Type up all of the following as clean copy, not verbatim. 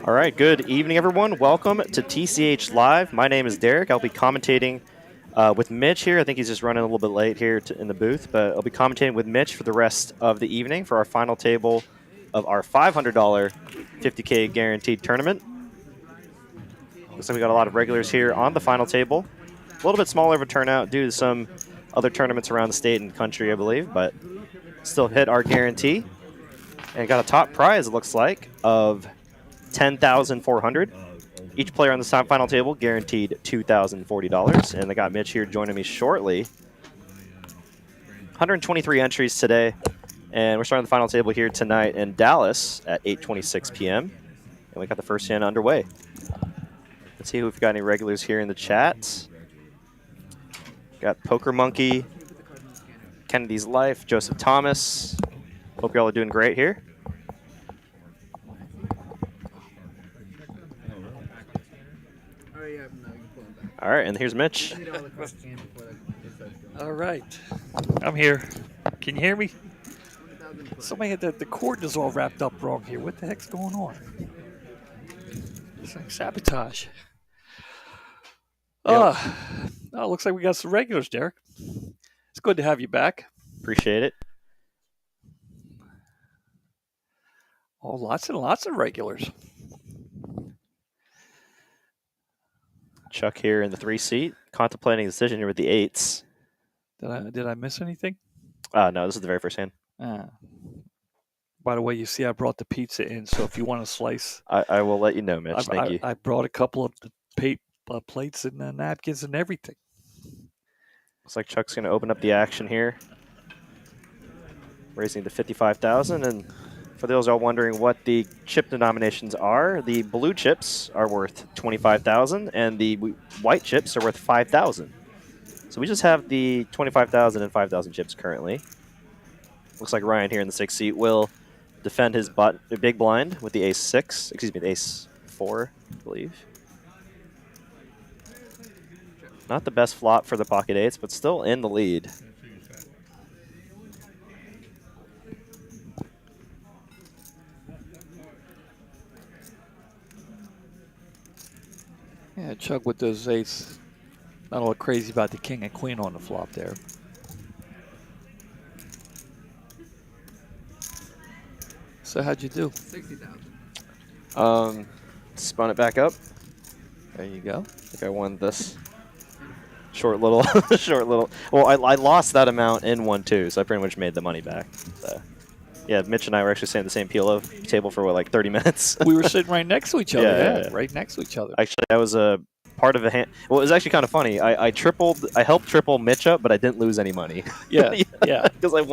All right, good evening, everyone. Welcome to TCH Live. My name is Derek. I'll be commentating with Mitch here. I think he's just running a little bit late here in the booth, but I'll be commentating with Mitch for the rest of the evening for our final table of our $500 50K guaranteed tournament. Looks like we got a lot of regulars here on the final table. A little bit smaller of a turnout due to some other tournaments around the state and country, I believe, but still hit our guarantee. And got a top prize, it looks like, of $10,400. Each player on the final table guaranteed $2,040. And I got Mitch here joining me shortly. 123 entries today. And we're starting the final table here tonight in Dallas at 8:26 p.m. And we got the first hand underway. Let's see if we've got any regulars here in the chat. Got Poker Monkey, Kennedy's Life, Joseph Thomas. Hope y'all are doing great here. All right, and here's Mitch. All right, I'm here. Can you hear me? Somebody had the cord is all wrapped up wrong here. What the heck's going on? It's like sabotage. Yep. Oh, looks like we got some regulars, Derek. It's good to have you back. Appreciate it. Oh, lots and lots of regulars. Chuck here in the 3 seat, contemplating a decision here with the 8s. Did I miss anything? No, this is the very first hand. By the way, you see I brought the pizza in, so if you want a slice. I will let you know, Mitch. Thank you. I brought a couple of plates and napkins and everything. Looks like Chuck's going to open up the action here. Raising to $55,000. And for those all wondering what the chip denominations are, the blue chips are worth $25,000 and the white chips are worth $5,000. So we just have the $25,000 and $5,000 chips currently. Looks like Ryan here in the 6th seat will defend his big blind with the ace-6, excuse me, the ace-4, I believe. Not the best flop for the pocket 8s, but still in the lead. Yeah, Chuck with those 8s. Not all crazy about the king and queen on the flop there. So how'd you do? 60,000. Spun it back up. There you go. I think I won this short little, Well, I lost that amount in 1-2, so I pretty much made the money back. So, yeah, Mitch and I were actually sitting at the same PLO table for, what, like 30 minutes? We were sitting right next to each other. Yeah. Right next to each other. Actually, I was a part of a hand. Well, it was actually kind of funny. I helped triple Mitch up, but I didn't lose any money. Yeah. Because I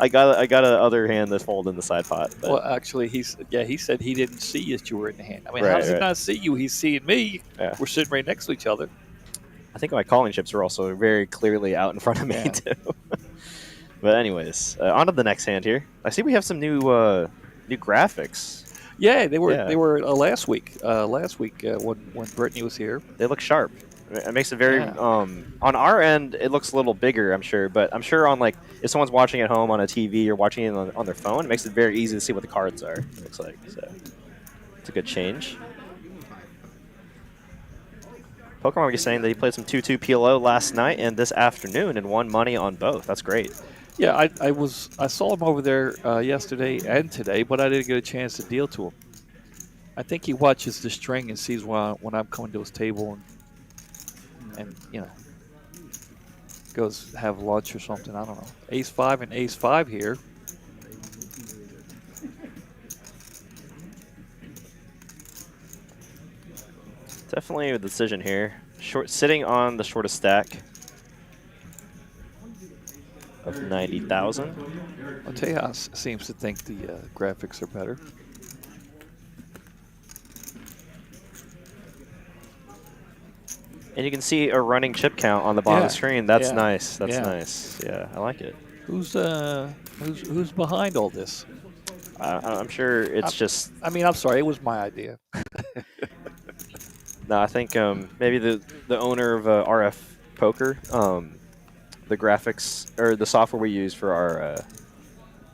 got a other hand that folded in the side pot. But. Well, actually, he said he didn't see that you were in the hand. I mean, right, how does he not see you? He's seeing me. Yeah. We're sitting right next to each other. I think my calling chips were also very clearly out in front of me too. But anyways, on to the next hand here. I see we have some new graphics. Yeah, they were last week. When Brittany was here, they look sharp. It makes it very on our end. It looks a little bigger, I'm sure, but I'm sure on, like, if someone's watching at home on a TV or watching it on their phone, it makes it very easy to see what the cards are. It looks like so. It's a good change. Pokemon was saying that he played some 2-2 PLO last night and this afternoon and won money on both. That's great. Yeah, I saw him over there yesterday and today, but I didn't get a chance to deal to him. I think he watches the string and sees when I'm coming to his table and goes have lunch or something. I don't know. Ace-5 and Ace-5 here. Definitely a decision here. Sitting on the shortest stack of 90,000. Well, Tejas seems to think the graphics are better. And you can see a running chip count on the bottom of the screen. That's nice. That's nice. Yeah, I like it. Who's behind all this? I'm sure it's just. I mean, I'm sorry. It was my idea. No, I think maybe the owner of RF Poker, the graphics or the software we use for our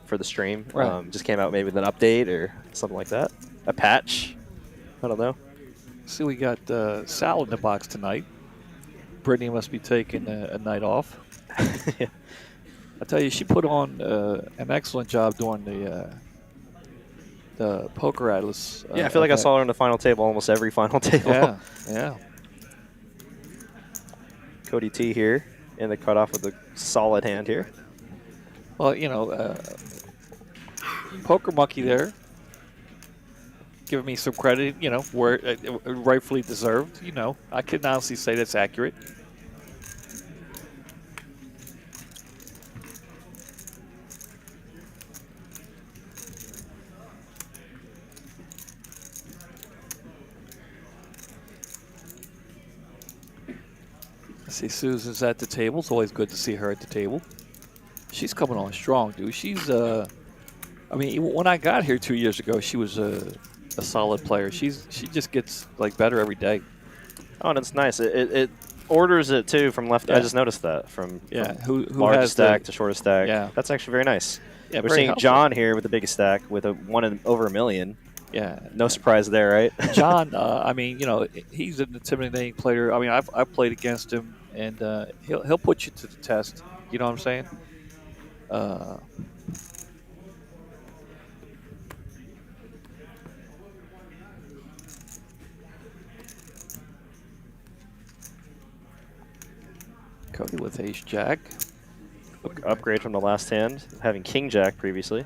for the stream. Right. Just came out maybe with an update or something like that. A patch. I don't know. See, we got Sal in the box tonight. Brittany must be taking a night off. Yeah. I tell you, she put on an excellent job doing the Poker Atlas. Yeah, I feel like I saw her on the final table, almost every final table. Yeah, yeah. Cody T here in the cutoff with a solid hand here. Well, Poker Monkey there, giving me some credit, where rightfully deserved. I can honestly say that's accurate. I see Susan's at the table. It's always good to see her at the table. She's coming on strong, dude. She's, when I got here 2 years ago, she was a solid player. She just gets like better every day. Oh, and it's nice. It orders it too from left. Yeah. I just noticed that from Who largest has stack to shortest stack. Yeah. That's actually very nice. Yeah, we're very seeing helpful. John here with the biggest stack with a one in over $1 million. Yeah, no surprise there, right? John, he's an intimidating player. I mean, I've played against him, and he'll put you to the test. You know what I'm saying? Cody with Ace Jack. Upgrade from the last hand, having King Jack previously.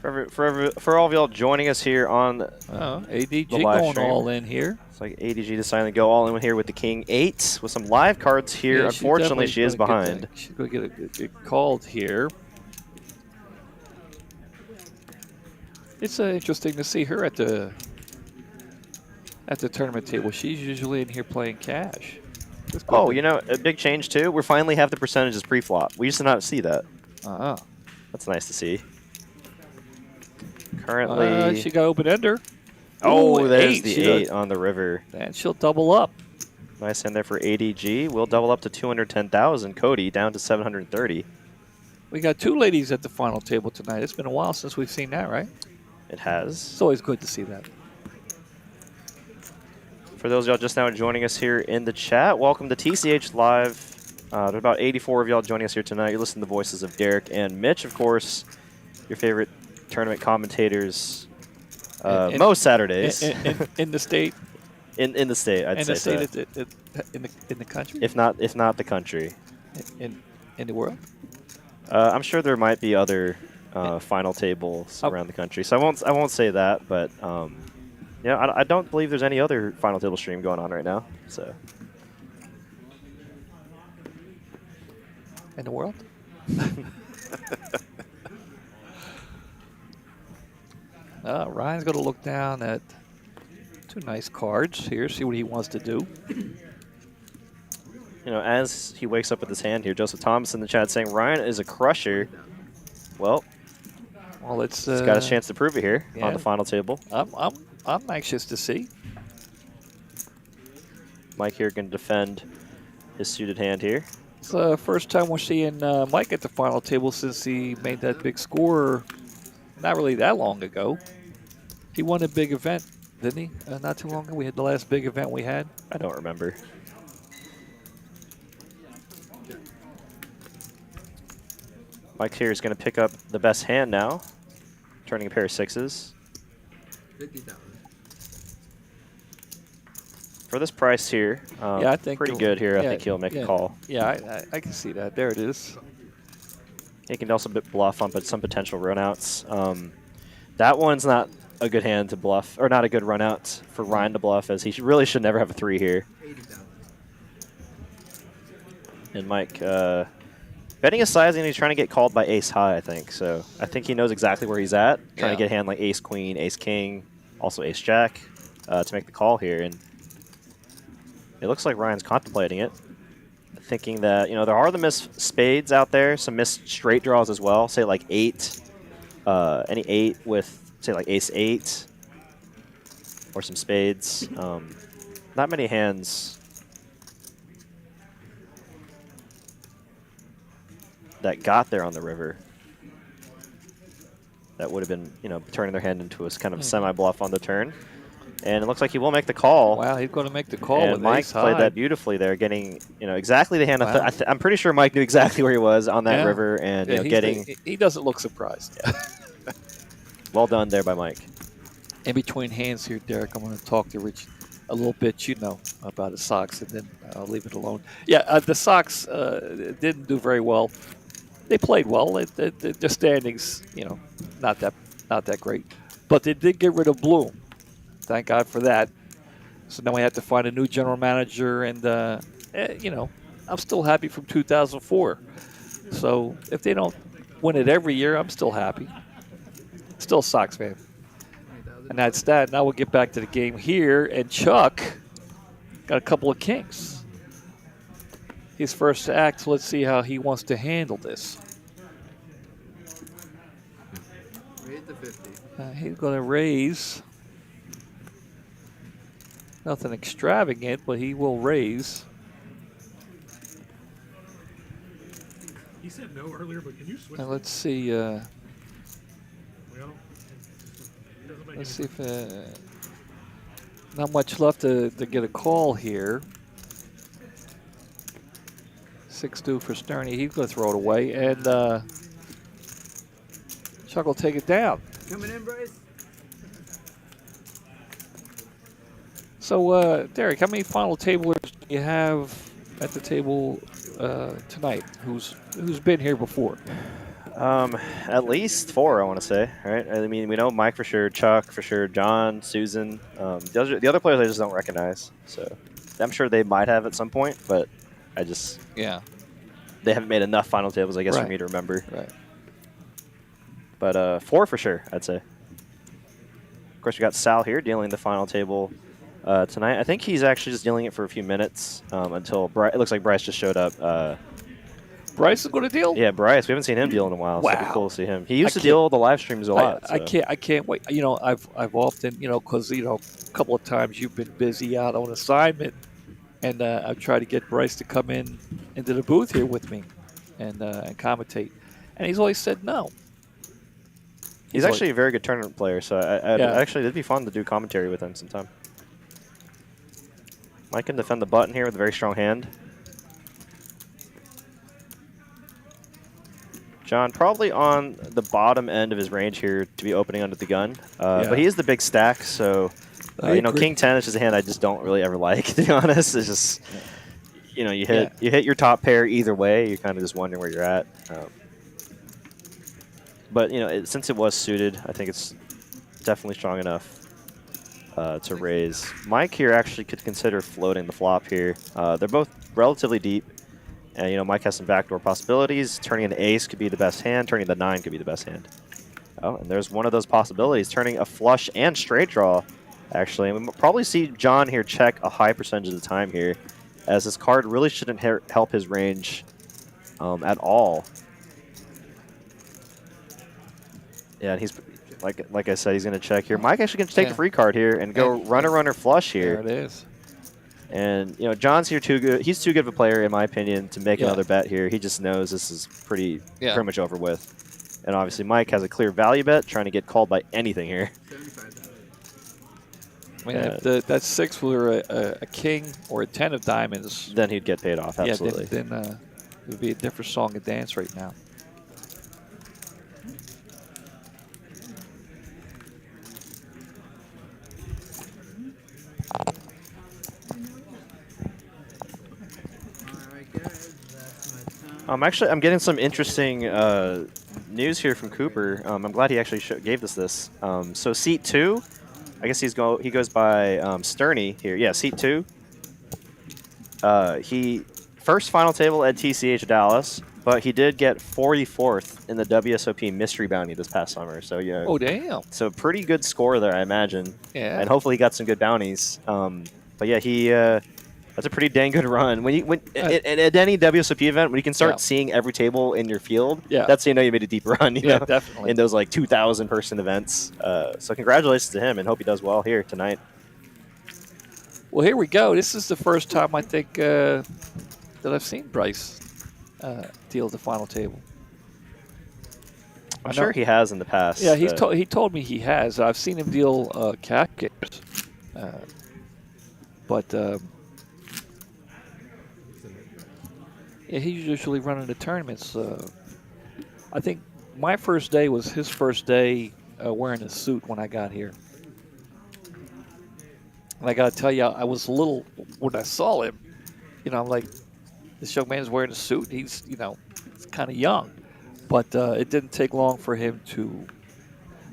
For all of y'all joining us here on ADG the live going stream. all in here. It's like ADG deciding to go all in here with the King 8 with some live cards here. Yeah, Unfortunately, she is behind. She's going to get called here. It's interesting to see her at the tournament table. She's usually in here playing cash. Oh, a big change too. We finally have the percentages pre-flop. We used to not see that. That's nice to see. Currently, she got open ender. Oh, there's 8. the 8 on the river. And she'll double up. Nice hand there for ADG. We'll double up to 210,000. Cody down to 730. We got 2 ladies at the final table tonight. It's been a while since we've seen that, right? It has. It's always good to see that. For those of y'all just now joining us here in the chat, welcome to TCH Live. There's about 84 of y'all joining us here tonight. You're listening to the voices of Derek and Mitch, of course, your favorite tournament commentators most Saturdays. In the state? In the state, I'd say. In the state, in the country? If not the country. In the world? I'm sure there might be other final tables around the country, so I won't say that, but I don't believe there's any other final table stream going on right now. So. In the world? Ryan's going to look down at 2 nice cards here, see what he wants to do. As he wakes up with his hand here, Joseph Thomas in the chat saying Ryan is a crusher. Well, it's he's got a chance to prove it here on the final table. I'm anxious to see. Mike here can defend his suited hand here. It's the first time we're seeing Mike at the final table since he made that big score not really that long ago. He won a big event, didn't he? Not too long ago. We had the last big event we had. I don't remember. Mike here is going to pick up the best hand now, turning a pair of 6s. 50,000. For this price here, I think pretty good here. I think he'll make a call. Yeah, I can see that. There it is. He can also bluff on some potential runouts. That one's not a good hand to bluff, or not a good runout for Ryan to bluff, as he really should never have a 3 here. 80,000. And Mike, betting his sizing, he's trying to get called by ace high, I think. So I think he knows exactly where he's at, trying to get a hand like ace queen, ace king, also ace jack to make the call here. And it looks like Ryan's contemplating it, thinking that, there are the missed spades out there, some missed straight draws as well, say like 8, any 8 with, say like ace 8, or some spades. Not many hands that got there on the river. That would have been, turning their hand into a kind of semi-bluff on the turn. And it looks like he will make the call. Wow, he's going to make the call And with Mike ace played high. that beautifully there, getting, exactly the hand. Wow. I'm pretty sure Mike knew exactly where he was on that river, and getting. He doesn't look surprised. Well done there by Mike. In between hands here, Derek, I'm going to talk to Rich a little bit, about the Sox, and then I'll leave it alone. Yeah, the Sox didn't do very well. They played well. The standings, not that great, but they did get rid of Bloom. Thank God for that. So now we have to find a new general manager, and I'm still happy from 2004. So if they don't win it every year, I'm still happy. Still a Sox fan. And that's that. Now we'll get back to the game here, and Chuck got a couple of kings. His first act, so let's see how he wants to handle this. Raise the 50. He's going to raise. Nothing extravagant, but he will raise. He said no earlier, but can you switch? And let's see. Well, Let's see if not much left to get a call here. 6-2 for Sterney. He's going to throw it away, and Chuck will take it down. Coming in, Bryce. So, Derek, how many final tablers do you have at the table tonight? Who's been here before? At least 4, I want to say. Right? I mean, we know Mike for sure, Chuck for sure, John, Susan. The other players I just don't recognize. So I'm sure they might have at some point, but they haven't made enough final tables, I guess, for me to remember. Right. But 4 for sure, I'd say. Of course, we got Sal here dealing the final table tonight. I think he's actually just dealing it for a few minutes until it looks like Bryce just showed up. Bryce is going to deal? Yeah, Bryce. We haven't seen him deal in a while, so it'd be cool to see him. He used to deal the live streams a lot. I can't wait. I've often, because, a couple of times you've been busy out on assignment, and I've tried to get Bryce to come into the booth here with me and commentate. And he's always said no. He's actually a very good tournament player, so actually, it'd be fun to do commentary with him sometime. Mike can defend the button here with a very strong hand. John probably on the bottom end of his range here to be opening under the gun, but he is the big stack, so King 10 is just a hand I just don't really ever like, to be honest. It's just you hit your top pair either way, you're kind of just wondering where you're at. But since it was suited, I think it's definitely strong enough to raise. Mike here actually could consider floating the flop here. They're both relatively deep. And, Mike has some backdoor possibilities. Turning an ace could be the best hand. Turning the 9 could be the best hand. Oh, and there's one of those possibilities. Turning a flush and straight draw, actually. And we'll probably see John here check a high percentage of the time here, as this card really shouldn't help his range at all. Yeah, and he's, like I said, he's going to check here. Mike actually going to take the free card here and go runner flush here. There it is. And, John's here too good. He's too good of a player, in my opinion, to make another bet here. He just knows this is pretty much over with. And obviously, Mike has a clear value bet, trying to get called by anything here. I mean, if that 6 were a king or a 10 of diamonds, then he'd get paid off, absolutely. Yeah, then it would be a different song and dance right now. I'm getting some interesting news here from Cooper. I'm glad he actually gave us this. So seat 2, I guess he goes by Sterney here. Yeah, seat 2. He first final table at TCH Dallas, but he did get 44th in the WSOP mystery bounty this past summer. So oh damn! So pretty good score there, I imagine. Yeah. And hopefully he got some good bounties. But yeah, he. That's a pretty dang good run. At any WSOP event, when you can start seeing every table in your field, that's how you know you made a deep run. You know, definitely. In those like 2,000 person events. So congratulations to him, and hope he does well here tonight. Well, here we go. This is the first time I think that I've seen Bryce deal at the final table. I'm sure he has in the past. Yeah, he told me he has. I've seen him deal cash games, but yeah, he's usually running the tournaments. I think my first day was his first day wearing a suit when I got here. And I got to tell you, I was a little, when I saw him, I'm like, this young man's wearing a suit. He's, he's kind of young. But it didn't take long for him to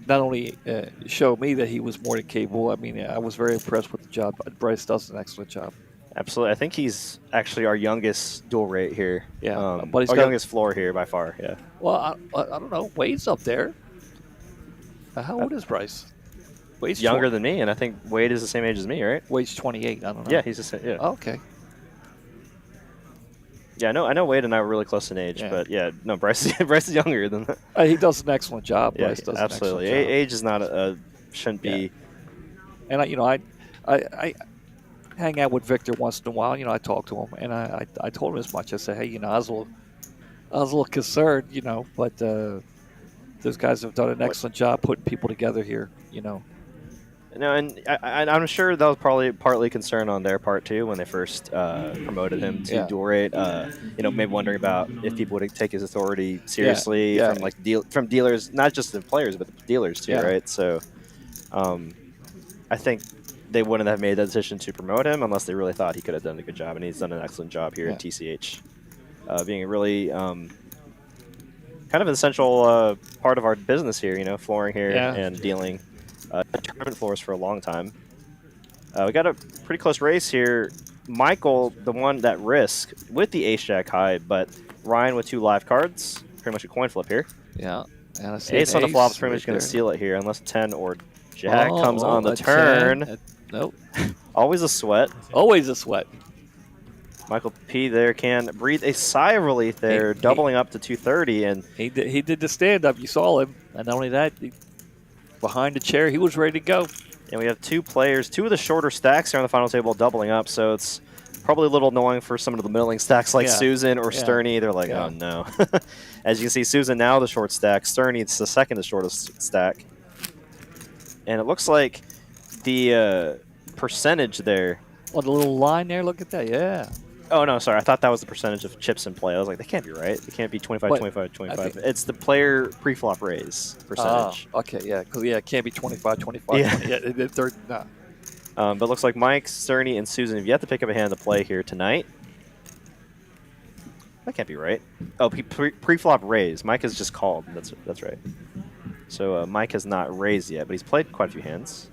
not only show me that he was more than capable. I mean, I was very impressed with the job. Bryce does an excellent job. Absolutely. I think he's actually our youngest dual rate here. Yeah, but he's our got, youngest floor here by far, yeah. Well, I don't know. Wade's up there. How old is Bryce? Wade's younger than me, and I think Wade is the same age as me, right? Wade's 28. I don't know. Yeah, he's the same. Yeah. Oh, okay. Yeah, I know Wade and I were really close in age, but yeah, no, Bryce is younger than that. He does an excellent job. Yeah, Bryce does absolutely. An excellent job. Age is not shouldn't be. And I hang out with Victor once in a while. I talk to him, and I told him as much. I said, hey, I was a little concerned, but those guys have done an excellent job putting people together here, No, and I'm sure that was probably partly concern on their part too when they first promoted him to dual rate. Maybe wondering about if people would take his authority seriously from dealers, not just the players but the dealers too, right? So, I think they wouldn't have made that decision to promote him unless they really thought he could have done a good job, and he's done an excellent job here at TCH, being a really kind of an essential part of our business here. Flooring here and dealing. Tournament floors for a long time. We got a pretty close race here. Michael, the one that risk with the ace-jack high, but Ryan with 2 live cards. Pretty much a coin flip here. Yeah. And I see ace on the flop is pretty much going to seal it here, unless 10 or jack comes on the turn. Nope. Always a sweat. Always a sweat. Michael P. there can breathe a sigh of relief there, doubling up to 230. And he did the stand-up. You saw him. And not only that, behind the chair, he was ready to go. And we have 2 players, 2 of the shorter stacks here on the final table doubling up, so it's probably a little annoying for some of the middling stacks like Susan or Sterney. They're like, oh no. As you can see, Susan now the short stack, Sterney it's the second to shortest stack. And it looks like the percentage there. Oh, the little line there, look at that, yeah. Oh, no, sorry. I thought that was the percentage of chips in play. I was like, that can't be right. It can't be 25, 25, 25. It's the player pre-flop raise percentage. Oh, okay, yeah. Because, it can't be 25, 25. Yeah. 20, the third, no. But it looks like Mike, Sterney, and Susan have yet to pick up a hand to play here tonight. That can't be right. Oh, pre-flop raise. Mike has just called. That's right. So Mike has not raised yet, but he's played quite a few hands.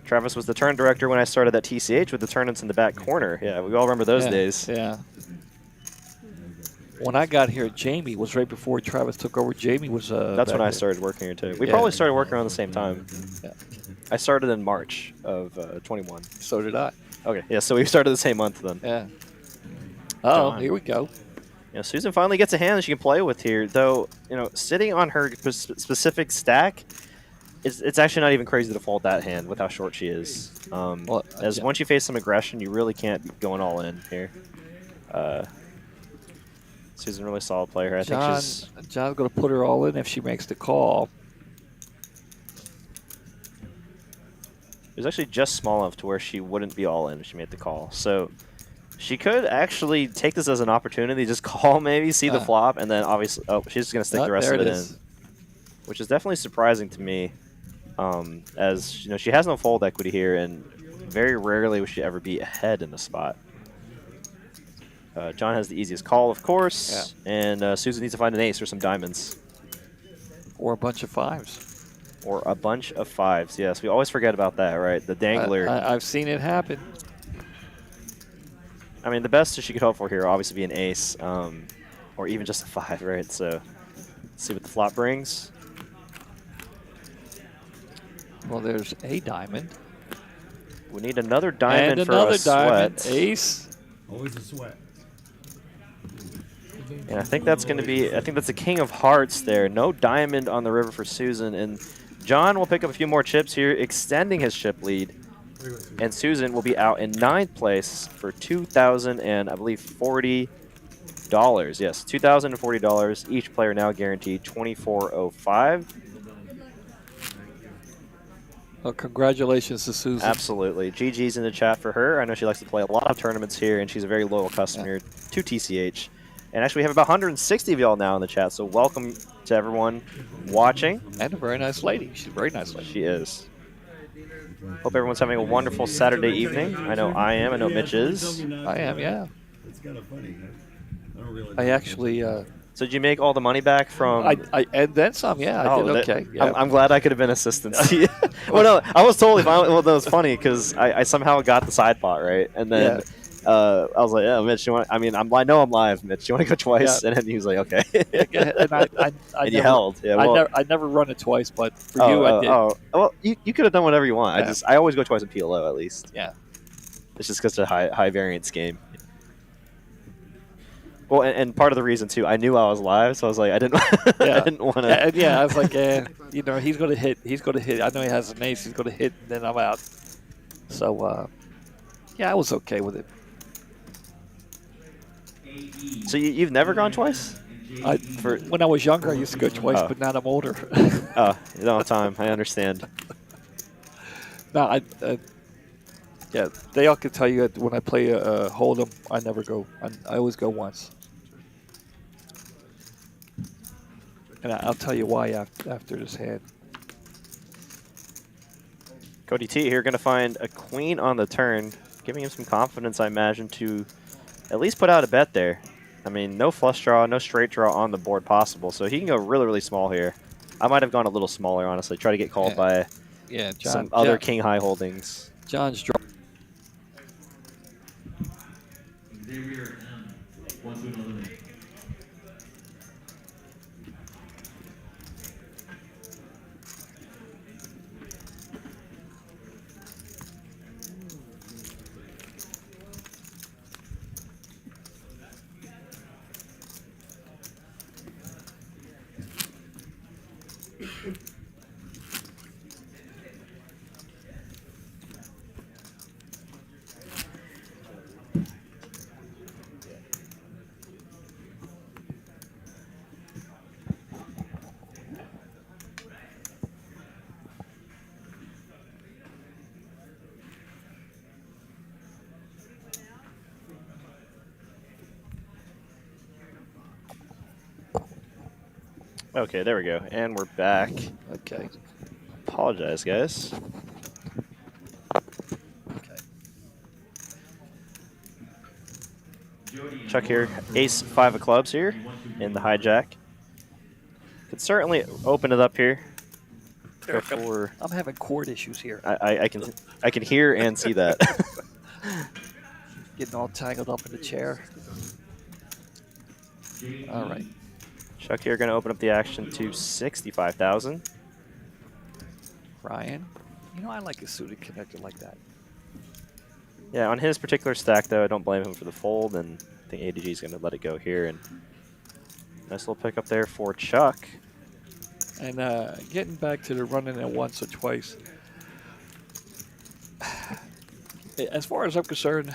Travis was the turn director when I started at TCH with the tournaments in the back corner. Yeah, we all remember those days. Yeah. When I got here, Jamie was right before Travis took over. Jamie was. That's when I started working here too. We probably started working around the same time. Yeah. I started in March of 21. So did I. Okay, yeah, so we started the same month then. Yeah. Oh, here we go. Susan finally gets a hand that she can play with here, though. Sitting on her specific stack. It's actually not even crazy to fold that hand with how short she is. Once you face some aggression, you really can't be going all in here. Susan really solid player. I think John's going to put her all in if she makes the call. It was actually just small enough to where she wouldn't be all in if she made the call. So she could actually take this as an opportunity, just call maybe, see the flop, and then obviously, she's just going to stick the rest of it in. Which is definitely surprising to me. As she has no fold equity here, and very rarely would she ever be ahead in the spot. John has the easiest call, of course, and Susan needs to find an ace or some diamonds. Or a bunch of 5s. Or a bunch of 5s, yes. We always forget about that, right? The dangler. I've seen it happen. I mean, the best that she could hope for here will obviously be an ace, or even just a 5, right? So let's see what the flop brings. Well, there's a diamond. We need another diamond and for another a diamond. sweat. Ace. Always a sweat. And I think that's going to be, I think that's the king of hearts there. No diamond on the river for Susan. And John will pick up a few more chips here, extending his chip lead. And Susan will be out in 9th place for $2,000 and I believe $40. Yes, $2,040. Each player now guaranteed $24.05. Well, congratulations to Susan. Absolutely. GG's in the chat for her. I know she likes to play a lot of tournaments here, and she's a very loyal customer to TCH. And actually, we have about 160 of y'all now in the chat, so welcome to everyone watching. And a very nice lady. She's a very nice lady. She is. Hope everyone's having a wonderful Saturday evening. I know I am. I know Mitch is. I am, yeah. It's kind of funny. I don't realize. I actually. So did you make all the money back from? I and then some. Yeah, I did okay. Yeah. I'm glad I could have been assistance. Well, no, I was totally fine. Well, that was funny because I somehow got the side pot right, and then I was like, "Yeah, Mitch, you want?" I mean, I know I'm live, Mitch. You want to go twice? Yeah. And then he was like, "Okay." And I and you held. Yeah. Well, I never run it twice, but for you, I did. Well, you could have done whatever you want. Yeah. I always go twice in PLO at least. Yeah. It's just because it's a high variance game. Well, and part of the reason too, I knew I was live, so I was like, I didn't, I didn't want to. And I was like, you know, he's gonna hit. He's gonna hit. I know he has an ace. He's gonna hit, and then I'm out. So, yeah, I was okay with it. So you've never gone twice? When I was younger, I used to go twice, but now I'm older. Oh, you don't have time. I understand. No, yeah, they all can tell you that when I play Hold'em, I never go. I always go once. And I'll tell you why after this hand. Cody T here going to find a queen on the turn, giving him some confidence, I imagine, to at least put out a bet there. I mean, no flush draw, no straight draw on the board possible, so he can go really, really small here. I might have gone a little smaller, honestly, try to get called by some other king high holdings. John's draw. Okay, there we go. And we're back. Okay. Apologize, guys. Okay. Chuck here. Ace 5 of clubs here in the hijack. Could certainly open it up here. Before I'm having cord issues here. I can hear and see that. Getting all tangled up in the chair. All right. Chuck here going to open up the action to 65,000. Ryan, you know I like a suited connector like that. Yeah, on his particular stack though, I don't blame him for the fold, and I think ADG is going to let it go here. And nice little pickup there for Chuck. And getting back to the running it once or twice. As far as I'm concerned,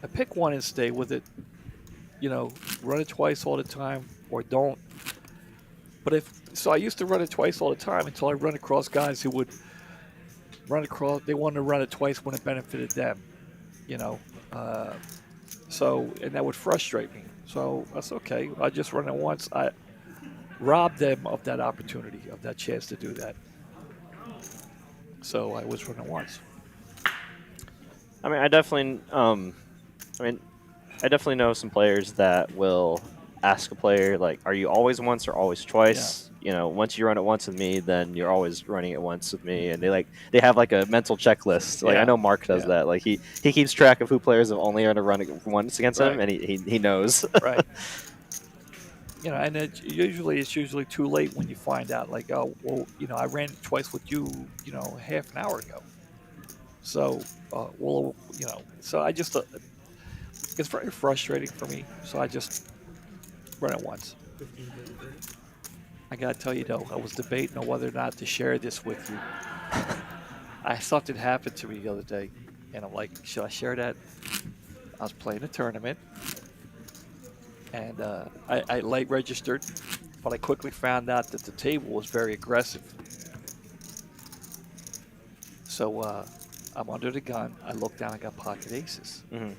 I pick one and stay with it. You know, run it twice all the time or don't. But so I used to run it twice all the time until I run across guys who would run across, they wanted to run it twice when it benefited them, you know. And that would frustrate me. So that's okay. I just run it once. I robbed them of that opportunity, of that chance to do that. So I was running once. I mean, I definitely know some players that will ask a player, like, are you always once or always twice? Yeah. You know, once you run it once with me, then you're always running it once with me. And they have like a mental checklist. Like, I know Mark does that. Like he keeps track of who players have only earned a run once against him, and he knows. Right. You know, and it's usually too late when you find out, like, oh, well, you know, I ran twice with you, you know, half an hour ago. So, well, you know, so I just, it's very frustrating for me. So I just run it once. I gotta tell you though, I was debating on whether or not to share this with you. Something happened to me the other day, and I'm like, should I share that? I was playing a tournament, and I late registered, but I quickly found out that the table was very aggressive. So I'm under the gun. I look down, I got pocket aces. Mhm.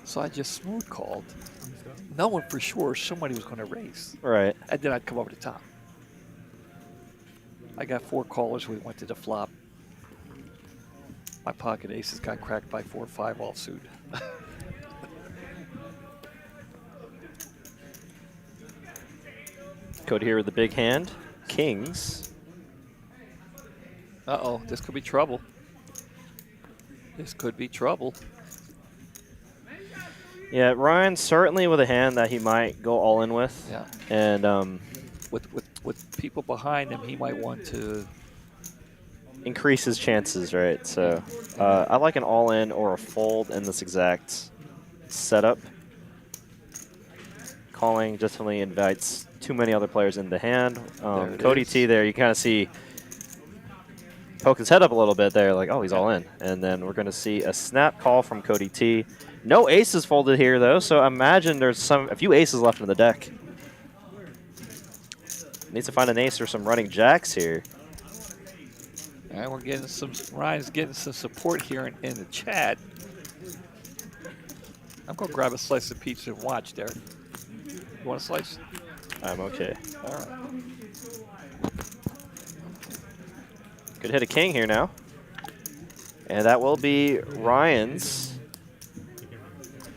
So I just smooth called, knowing for sure somebody was going to raise. Right. And then I'd come over the top. I got 4 callers. We went to the flop. My pocket aces got cracked by 4 or 5 offsuit. Cody here with the big hand. Kings. Uh-oh, this could be trouble. This could be trouble. Yeah, Ryan certainly with a hand that he might go all in with. Yeah. And With people behind him, he might want to. increase his chances, right? So I like an all in or a fold in this exact setup. Calling definitely invites too many other players in the hand. Cody T there, you kind of see poke his head up a little bit there, like, oh, he's all in. And then we're going to see a snap call from Cody T. No aces folded here, though, so imagine there's a few aces left in the deck. Needs to find an ace or some running jacks here. And we're getting Ryan's getting some support here in the chat. I'm going to grab a slice of pizza and watch, Derek. You want a slice? I'm okay. All right. Could hit a king here now. And that will be Ryan's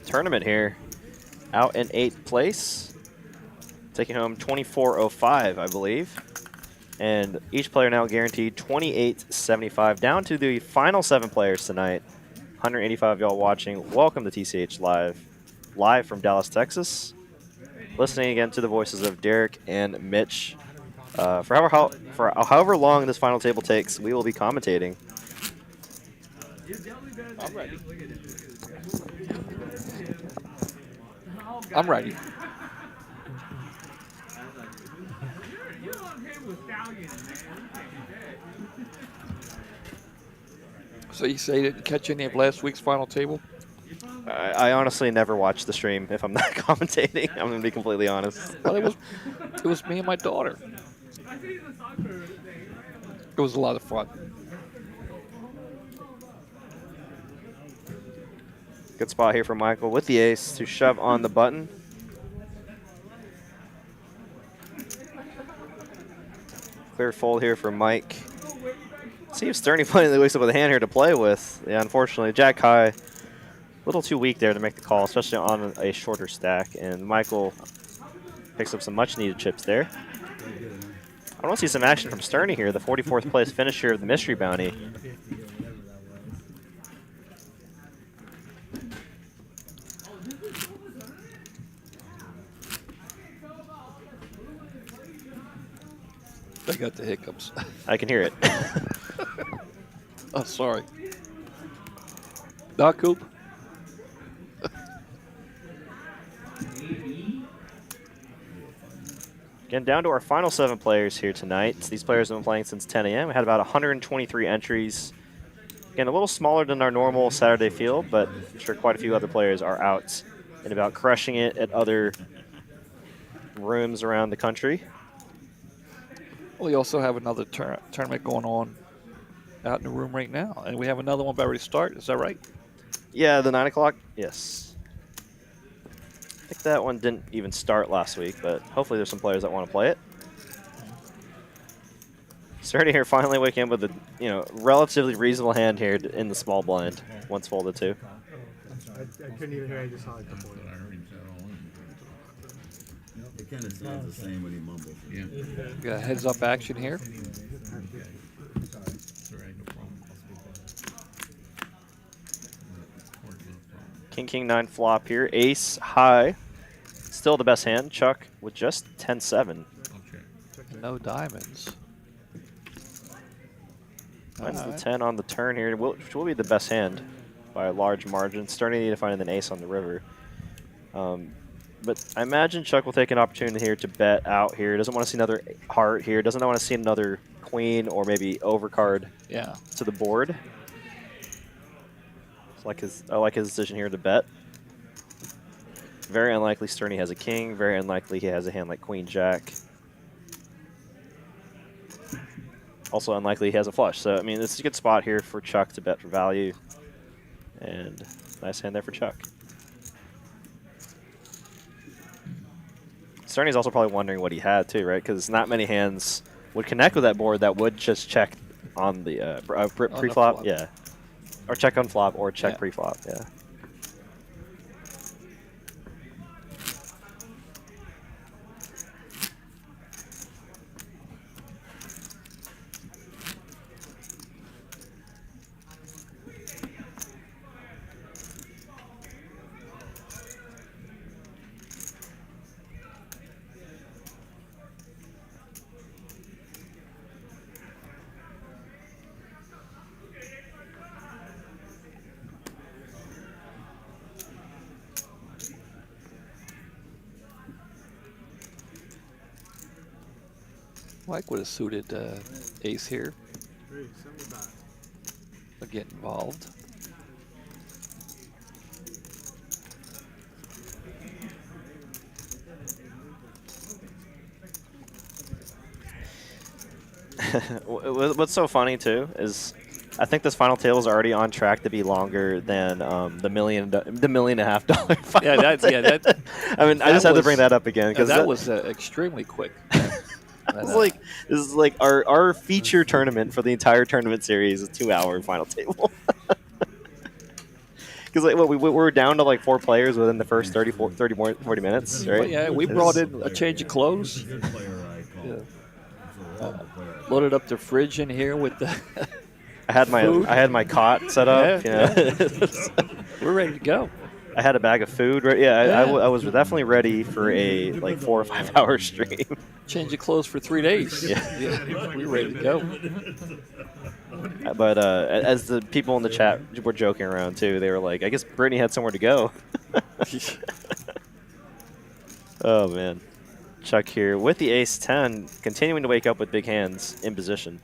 tournament here. Out in 8th place. Taking home 24.05, I believe. And each player now guaranteed 28.75. Down to the final 7 players tonight. 185 y'all watching. Welcome to TCH Live from Dallas, Texas. Listening again to the voices of Derek and Mitch. For however long this final table takes, we will be commentating. I'm ready. I'm ready. So you say you didn't catch any of last week's final table? I honestly never watched the stream if I'm not commentating. I'm going to be completely honest. Well, it was me and my daughter. It was a lot of fun. Good spot here for Michael with the ace to shove on the button. Clear fold here for Mike. See if Sterney finally wakes up with a hand here to play with. Yeah, unfortunately, Jack high. A little too weak there to make the call, especially on a shorter stack. And Michael picks up some much-needed chips there. I want to see some action from Sterney here, the 44th place finisher of the Mystery Bounty. I got the hiccups. I can hear it. Oh, sorry. Doc Coop? Again, down to our final 7 players here tonight. These players have been playing since 10 a.m. We had about 123 entries. Again, a little smaller than our normal Saturday field, but I'm sure quite a few other players are out and about crushing it at other rooms around the country. We also have another tournament going on out in the room right now, and we have another one about ready to start. Is that right? Yeah, the 9 o'clock? Yes. I think that one didn't even start last week, but hopefully there's some players that want to play it. Starting here, finally waking up with a relatively reasonable hand here in the small blind. Once folded too. I couldn't even hear. I just saw like the fold. It kind of sounds the same when he mumbles. Yeah. We got heads up action here. King 9 flop here. Ace high. Still the best hand. Chuck with just 10-7. No diamonds. Finds the Alright. 10 on the turn here, which will be the best hand by a large margin. Starting to find an ace on the river. But I imagine Chuck will take an opportunity here to bet out here. Doesn't want to see another heart here. Doesn't want to see another queen or maybe overcard Yeah. to the board. I like his decision here to bet. Very unlikely Sterney has a king. Very unlikely he has a hand like queen jack. Also unlikely he has a flush. So, I mean, this is a good spot here for Chuck to bet for value. And nice hand there for Chuck. Sterney's also probably wondering what he had too, right? Because not many hands would connect with that board that would just check on the pre-flop. Yeah. Or check on flop or check pre-flop. Yeah. Mike would have suited ace here. 375. To get involved. What's so funny too is I think this final table is already on track to be longer than the $1.5 million final Yeah, that. I mean, I just had to bring that up again because that was extremely quick. This is like our feature tournament for the entire tournament series is 2-hour final table. Because like, we were down to like 4 players within the first 40 minutes, right? But yeah, we brought in a change of clothes. Good player, I call. Yeah. It's a horrible player. Loaded up the fridge in here with the. I had my cot set up. Yeah. You know? We're ready to go. I had a bag of food. Right? Yeah, I was definitely ready for a like 4 or 5 hour stream. Change of clothes for 3 days. Yeah. We're ready to go. But as the people in the chat were joking around too, they were like, "I guess Brittany had somewhere to go." Oh man, Chuck here with the ace-10, continuing to wake up with big hands in position.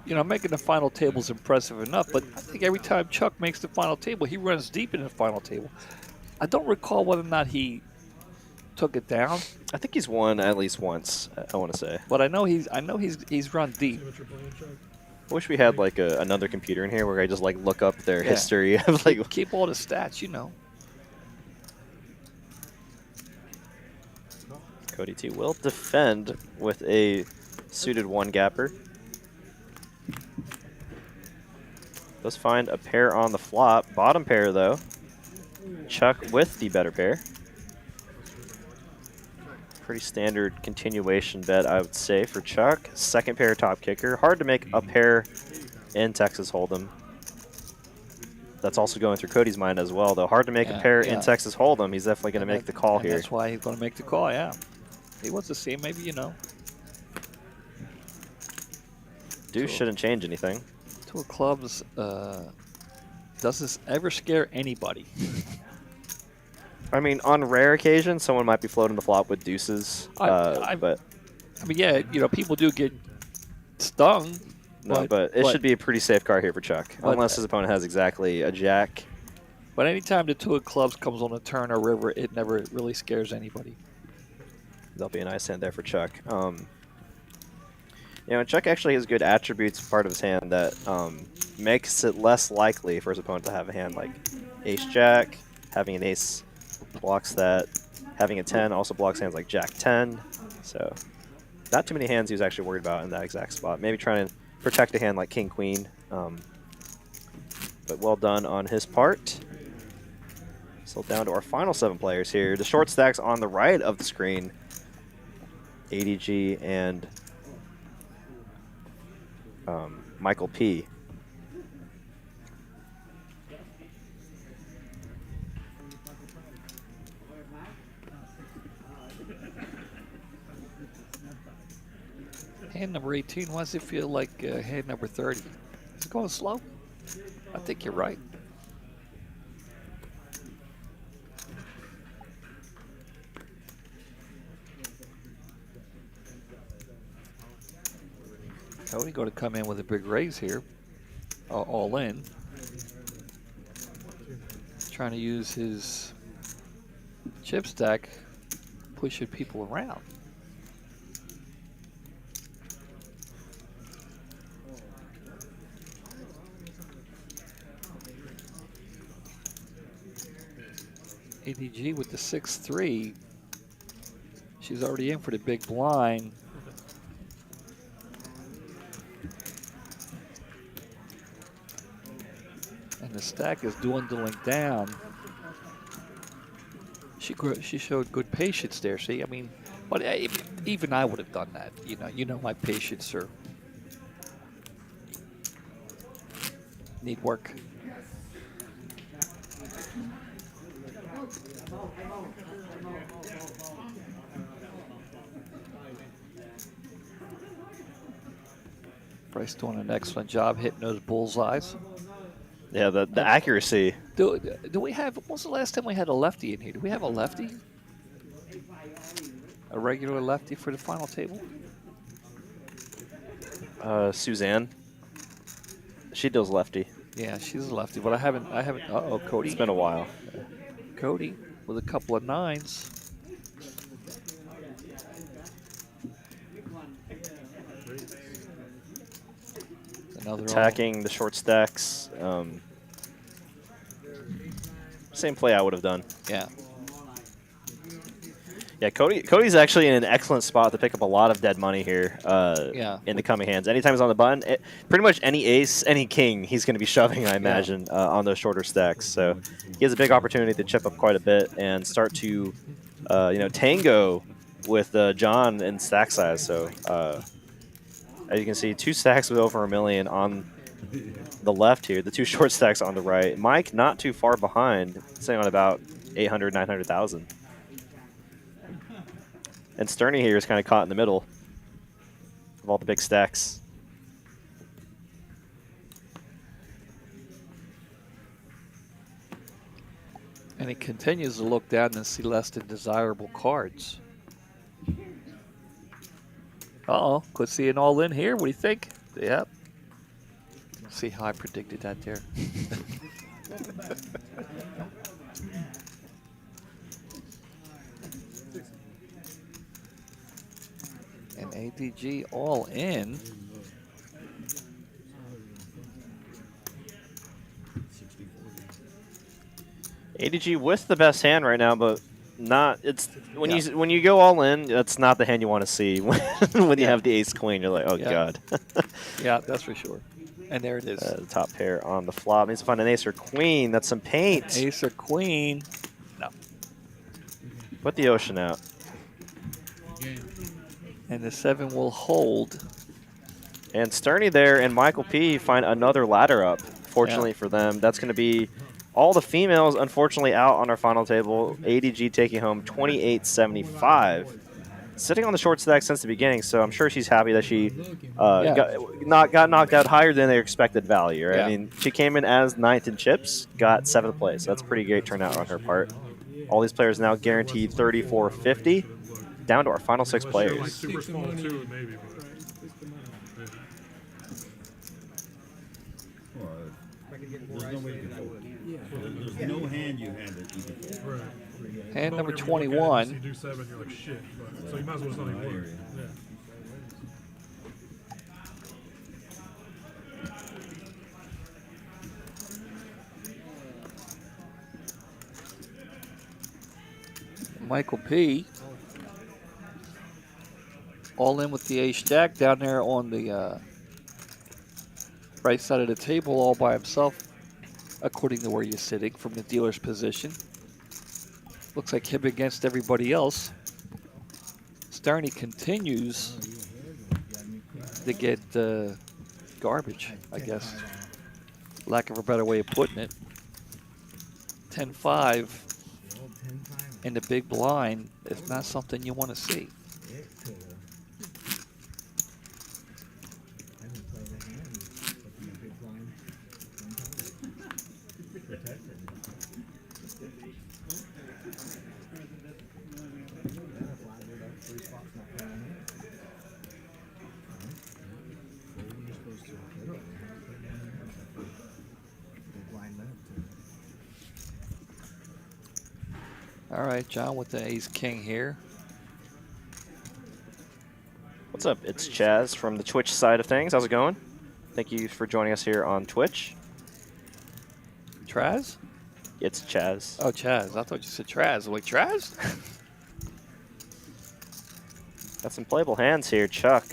You know, making the final table is impressive enough, but I think every time Chuck makes the final table, he runs deep in the final table. I don't recall whether or not he took it down. I think he's won at least once. I want to say. But I know he's run deep. See what you're playing, Chuck? I wish we had like another computer in here where I just like look up their history of like. Keep all the stats, you know. Cody T will defend with a suited 1-gapper. Does find a pair on the flop. Bottom pair though. Chuck with the better pair. Pretty standard continuation bet, I would say, for Chuck. Second pair top kicker. Hard to make a pair in Texas Hold'em. That's also going through Cody's mind as well, though. Hard to make a pair in Texas Hold'em. He's definitely going to make the call here. That's why he's going to make the call, yeah. He wants to see, maybe, you know. Deuce shouldn't change anything. 2 of clubs doesn't ever scare anybody. I mean, on rare occasions, someone might be floating the flop with deuces, but I mean, yeah, you know, people do get stung. no, but it should be a pretty safe card here for Chuck, unless his opponent has exactly a jack. But anytime the 2 of clubs comes on a turn or river, it never really scares anybody. That'll be a nice hand there for Chuck. You know, Chuck actually has good attributes part of his hand that makes it less likely for his opponent to have a hand like ace-jack. Having an ace blocks that. Having a 10 also blocks hands like jack-10. So not too many hands he was actually worried about in that exact spot. Maybe trying to protect a hand like king-queen. But well done on his part. So down to our final 7 players here. The short stacks on the right of the screen. ADG and Michael P. Hand number 18, why does it feel like hand number 30? Is it going slow? I think you're right. Cody going to come in with a big raise here, all in. Trying to use his chip stack, pushing people around. ADG with the 6-3. She's already in for the big blind. And the stack is dwindling down. She showed good patience there. See, I mean, but even I would have done that. You know my patience, sir. Need work. Bryce doing an excellent job hitting those bullseyes. Yeah, the accuracy. Do we have? When was the last time we had a lefty in here? Do we have a lefty? A regular lefty for the final table? Suzanne. She deals lefty. Yeah, she's a lefty, but I haven't. Uh-oh, Cody. It's been a while. Cody with a couple of nines. Another attacking the short stacks. Same play I would have done. Yeah. Yeah, Cody's actually in an excellent spot to pick up a lot of dead money here in the coming hands. Anytime he's on the button, pretty much any ace, any king, he's going to be shoving, I imagine, on those shorter stacks. So he has a big opportunity to chip up quite a bit and start to, tango with John in stack size. So as you can see, 2 stacks with over $1 million on the left here, the 2 short stacks on the right. Mike not too far behind, sitting on about 800, 900,000. And Sterney here is kind of caught in the middle of all the big stacks. And he continues to look down and see less than desirable cards. Uh-oh, could see an all-in here. What do you think? Yep. See how I predicted that there. And ADG all in. ADG with the best hand right now, but not. It's when you go all in, that's not the hand you want to see. When you have the ace queen, you're like, oh god. Yeah, that's for sure. And there it is. The top pair on the flop needs to find an ace or queen. That's some paint. Ace or queen. No. Put the ocean out. And the 7 will hold. And Sterney there and Michael P find another ladder up. Fortunately for them, that's going to be all the females, unfortunately, out on our final table. ADG taking home 28.75. Sitting on the short stack since the beginning, so I'm sure she's happy that she got knocked out higher than their expected value. Right? Yeah. I mean, she came in as 9th in chips, got 7th place. So that's a pretty great turnout on her part. All these players now guaranteed 34.50. Down to our final 6 Like players. super small too, maybe. There's no way to fold. There's no hand you hand that you can fold. Right. Hand number Whenever you look at it, 21. You do 7, you're like shit. But, so you might as well just not even I look. hear you. Yeah. Michael P. all in with the ace stack down there on the right side of the table all by himself, according to where you're sitting from the dealer's position. Looks like him against everybody else. Sterney continues to get garbage, I guess. Lack of a better way of putting it. 10-5 in the big blind is not something you want to see. All right, John with the ace king here. What's up? It's Chaz from the Twitch side of things. How's it going? Thank you for joining us here on Twitch. Traz? It's Chaz. Oh, Chaz. I thought you said Traz. I'm like, Traz? Got some playable hands here. Chuck.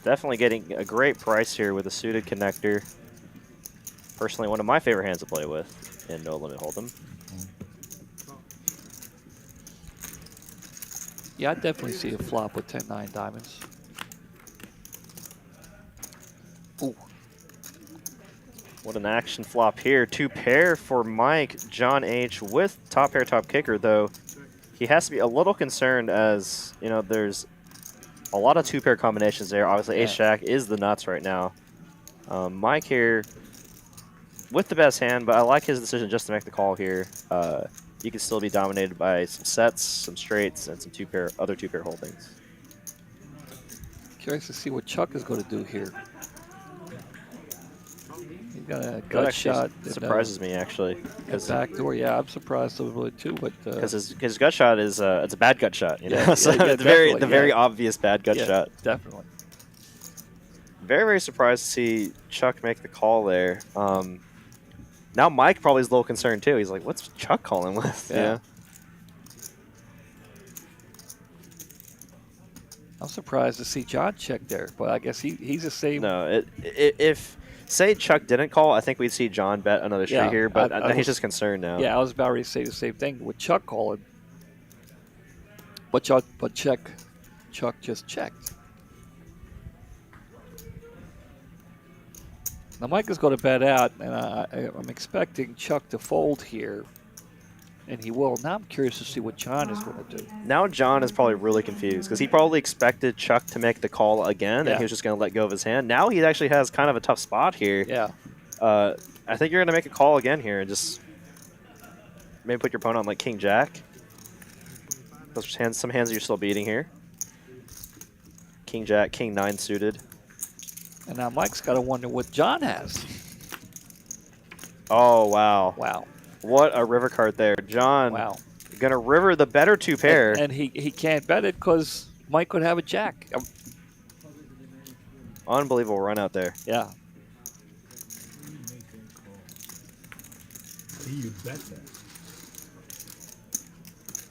Definitely getting a great price here with a suited connector. Personally, one of my favorite hands to play with in No Limit Hold'em. Yeah, I definitely see a flop with 10-9 diamonds. Ooh. What an action flop here. 2-pair for Mike. John H. with top pair, top kicker, though. He has to be a little concerned as, you know, there's a lot of 2-pair combinations there. Obviously, Yeah. Ace-Jack is the nuts right now. Mike here with the best hand, but I like his decision just to make the call here. You can still be dominated by some sets, some straights, and some other 2-pair holdings. Curious to see what Chuck is going to do here. He got a That gut actually shot. surprises me, actually. His backdoor, yeah, I'm surprised a little bit too. But Because his gut shot is it's a bad gut shot, you know. Yeah, So yeah, it's very definitely, obvious bad gut shot. Definitely. Very, very surprised to see Chuck make the call there. Now Mike probably is a little concerned too. He's like, "What's Chuck calling with?" Yeah. Yeah. I'm surprised to see John check there, but I guess he's the same. No, if say Chuck didn't call, I think we'd see John bet another straight Yeah, here. But I he's just concerned now. Yeah, I was about ready to say the same thing with Chuck calling. But Chuck just checked. Now Mike is going to bet out, and I'm expecting Chuck to fold here, and he will. Now I'm curious to see what John is going to do. Now John is probably really confused because he probably expected Chuck to make the call again, Yeah. and he was just going to let go of his hand. Now he actually has kind of a tough spot here. Yeah. I think you're going to make a call again here and just maybe put your opponent on like King Jack. Those are some hands you're still beating here. King Jack, King 9 suited. And now Mike's got to wonder what John has. Oh, wow. Wow. What a river card there. John Wow. going to river the better 2-pair. And he can't bet it because Mike could have a jack. Unbelievable run out there. Yeah. You bet that.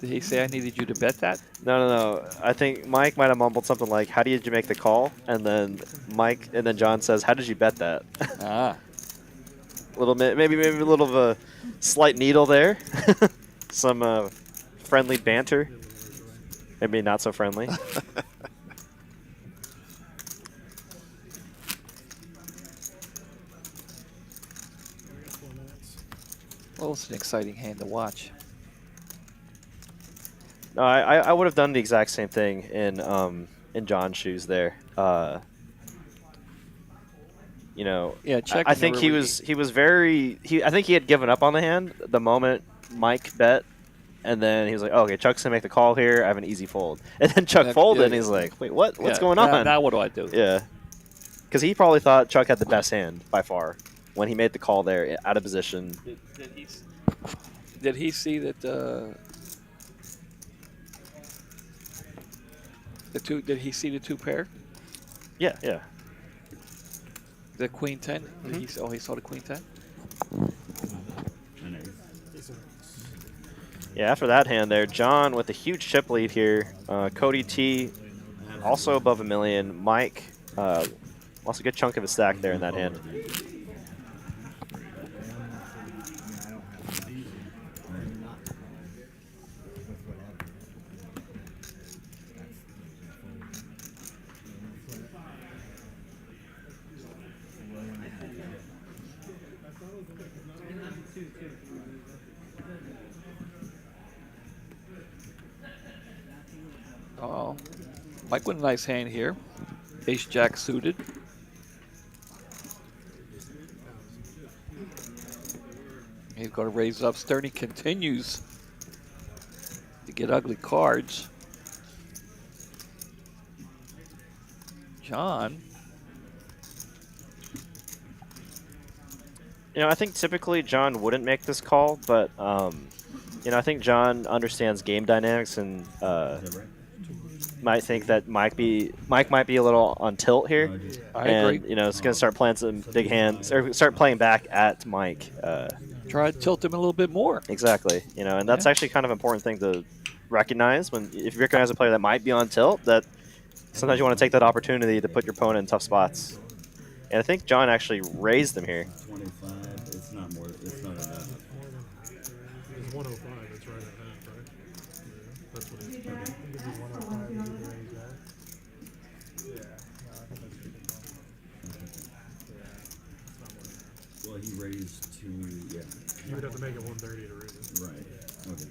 Did he say I needed you to bet that? No. I think Mike might have mumbled something like, "How did you make the call?" And then John says, "How did you bet that?" Ah. maybe a little of a slight needle there. Some friendly banter. Maybe not so friendly. Well, it's an exciting hand to watch. No, I would have done the exact same thing in John's shoes there. You know, Yeah, I think he was very. I think he had given up on the hand the moment Mike bet, and then he was like, "Oh, okay, Chuck's gonna make the call here. I have an easy fold." And then Chuck folded, and he's like, "Wait, what? What's going on?" Now what do I do? Yeah, because he probably thought Chuck had the best hand by far when he made the call there out of position. Did he see that Did he see the 2-pair? Yeah. The queen 10? He saw the queen 10? Yeah, after that hand there, John with a huge chip lead here. Cody T also above $1 million. Mike lost a good chunk of his stack there in that hand. Mike with a nice hand here. Ace-Jack suited. He's going to raise up. Sturdy continues to get ugly cards. John. You know, I think typically John wouldn't make this call, but you know, I think John understands game dynamics and Is that right? might think that Mike might be a little on tilt here, I and agree. you know, it's gonna start playing some big hands or start playing back at Mike. Try to tilt him a little bit more. Exactly. You know, and that's Yeah. actually kind of an important thing to recognize when if you recognize a player that might be on tilt. That sometimes you want to take that opportunity to put your opponent in tough spots. And I think John actually raised him here. 25. It's not more. It's not enough. It's 105. It's right at half, right? Yeah, that's what it is. I think if you 105, you could raise that. Yeah, no, I think that's a good one. Yeah, it's not more than that. Well, he raised to. Yeah. You would have to make it 130 to raise it. Right. Okay.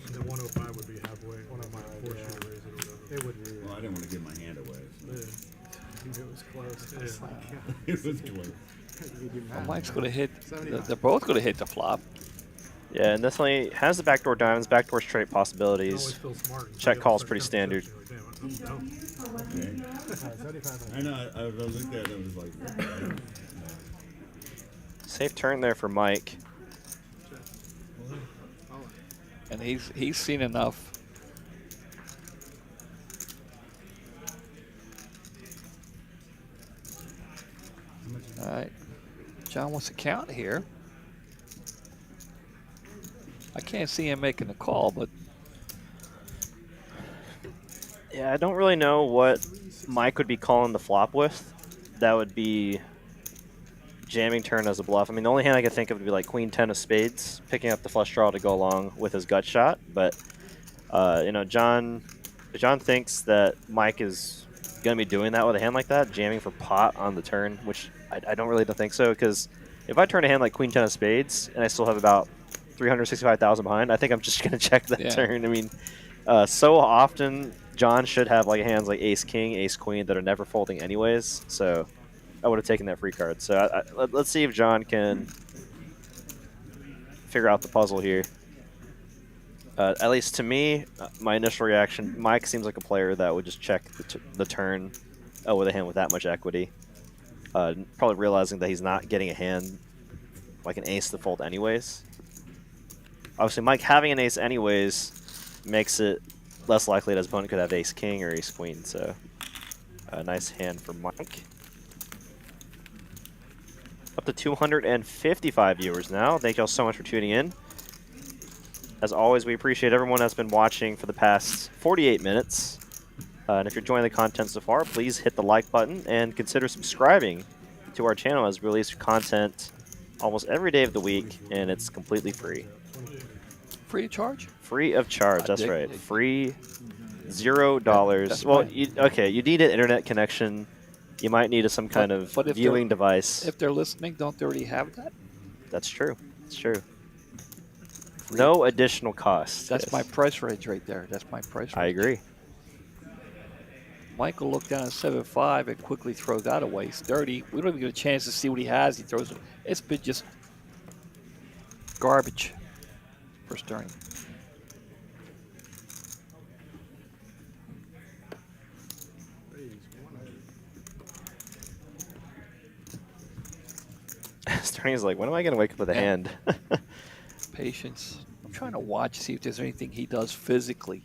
And then 105 would be halfway. 105 might force you to raise it or whatever. It would be. Well, I didn't want to give my hand away. So. It was close. Yeah. It's like, It was close. you do Well, math. Mike's going to hit. 75. They're both going to hit the flop. Yeah, and definitely has the backdoor diamonds, backdoor straight You always possibilities. feel smart. until Check you call's start pretty counting standard. steps, you're like, damn, I'm dumb. Okay. 75. I know. I looked at it. I was like. Safe turn there for Mike. And he's seen enough. All right. John wants to count here. I can't see him making the call, but Yeah, I don't really know what Mike would be calling the flop with. That would be jamming turn as a bluff. I mean, the only hand I could think of would be like Queen 10 of spades, picking up the flush draw to go along with his gut shot. But you know, John thinks that Mike is going to be doing that with a hand like that, jamming for pot on the turn, which I don't really think so. Because if I turn a hand like Queen 10 of spades and I still have about 365,000 behind, I think I'm just going to check that Yeah. turn. I mean, so often John should have like hands like Ace King, Ace Queen that are never folding anyways. So I would have taken that free card. So let's see if John can figure out the puzzle here. At least to me, my initial reaction, Mike seems like a player that would just check the turn with a hand with that much equity. Probably realizing that he's not getting a hand like an ace to fold anyways. Obviously, Mike having an ace anyways makes it less likely that his opponent could have ace king or ace queen. So a nice hand for Mike. Up to 255 viewers now. Thank y'all so much for tuning in. As always, we appreciate everyone that's been watching for the past 48 minutes. And if you're enjoying the content so far, please hit the like button and consider subscribing to our channel as we release content almost every day of the week, and it's completely free. free of charge? Free of charge, I that's dig right. it. Free, $0. That's Well, fine. you need an internet connection. You might need some kind of but if they're- viewing device. If they're listening, don't they already have that? That's true. It's true. No additional cost. That's yes. my price range right there. That's my price range. I agree. Mike will look down at 7.5 and quickly throw that away. He's 30. We don't even get a chance to see what he has. He throws it. It's been just garbage for Sterling. Sterling's like, when am I going to wake up with a Yeah. hand? Patience. I'm trying to watch, see if there's anything he does physically.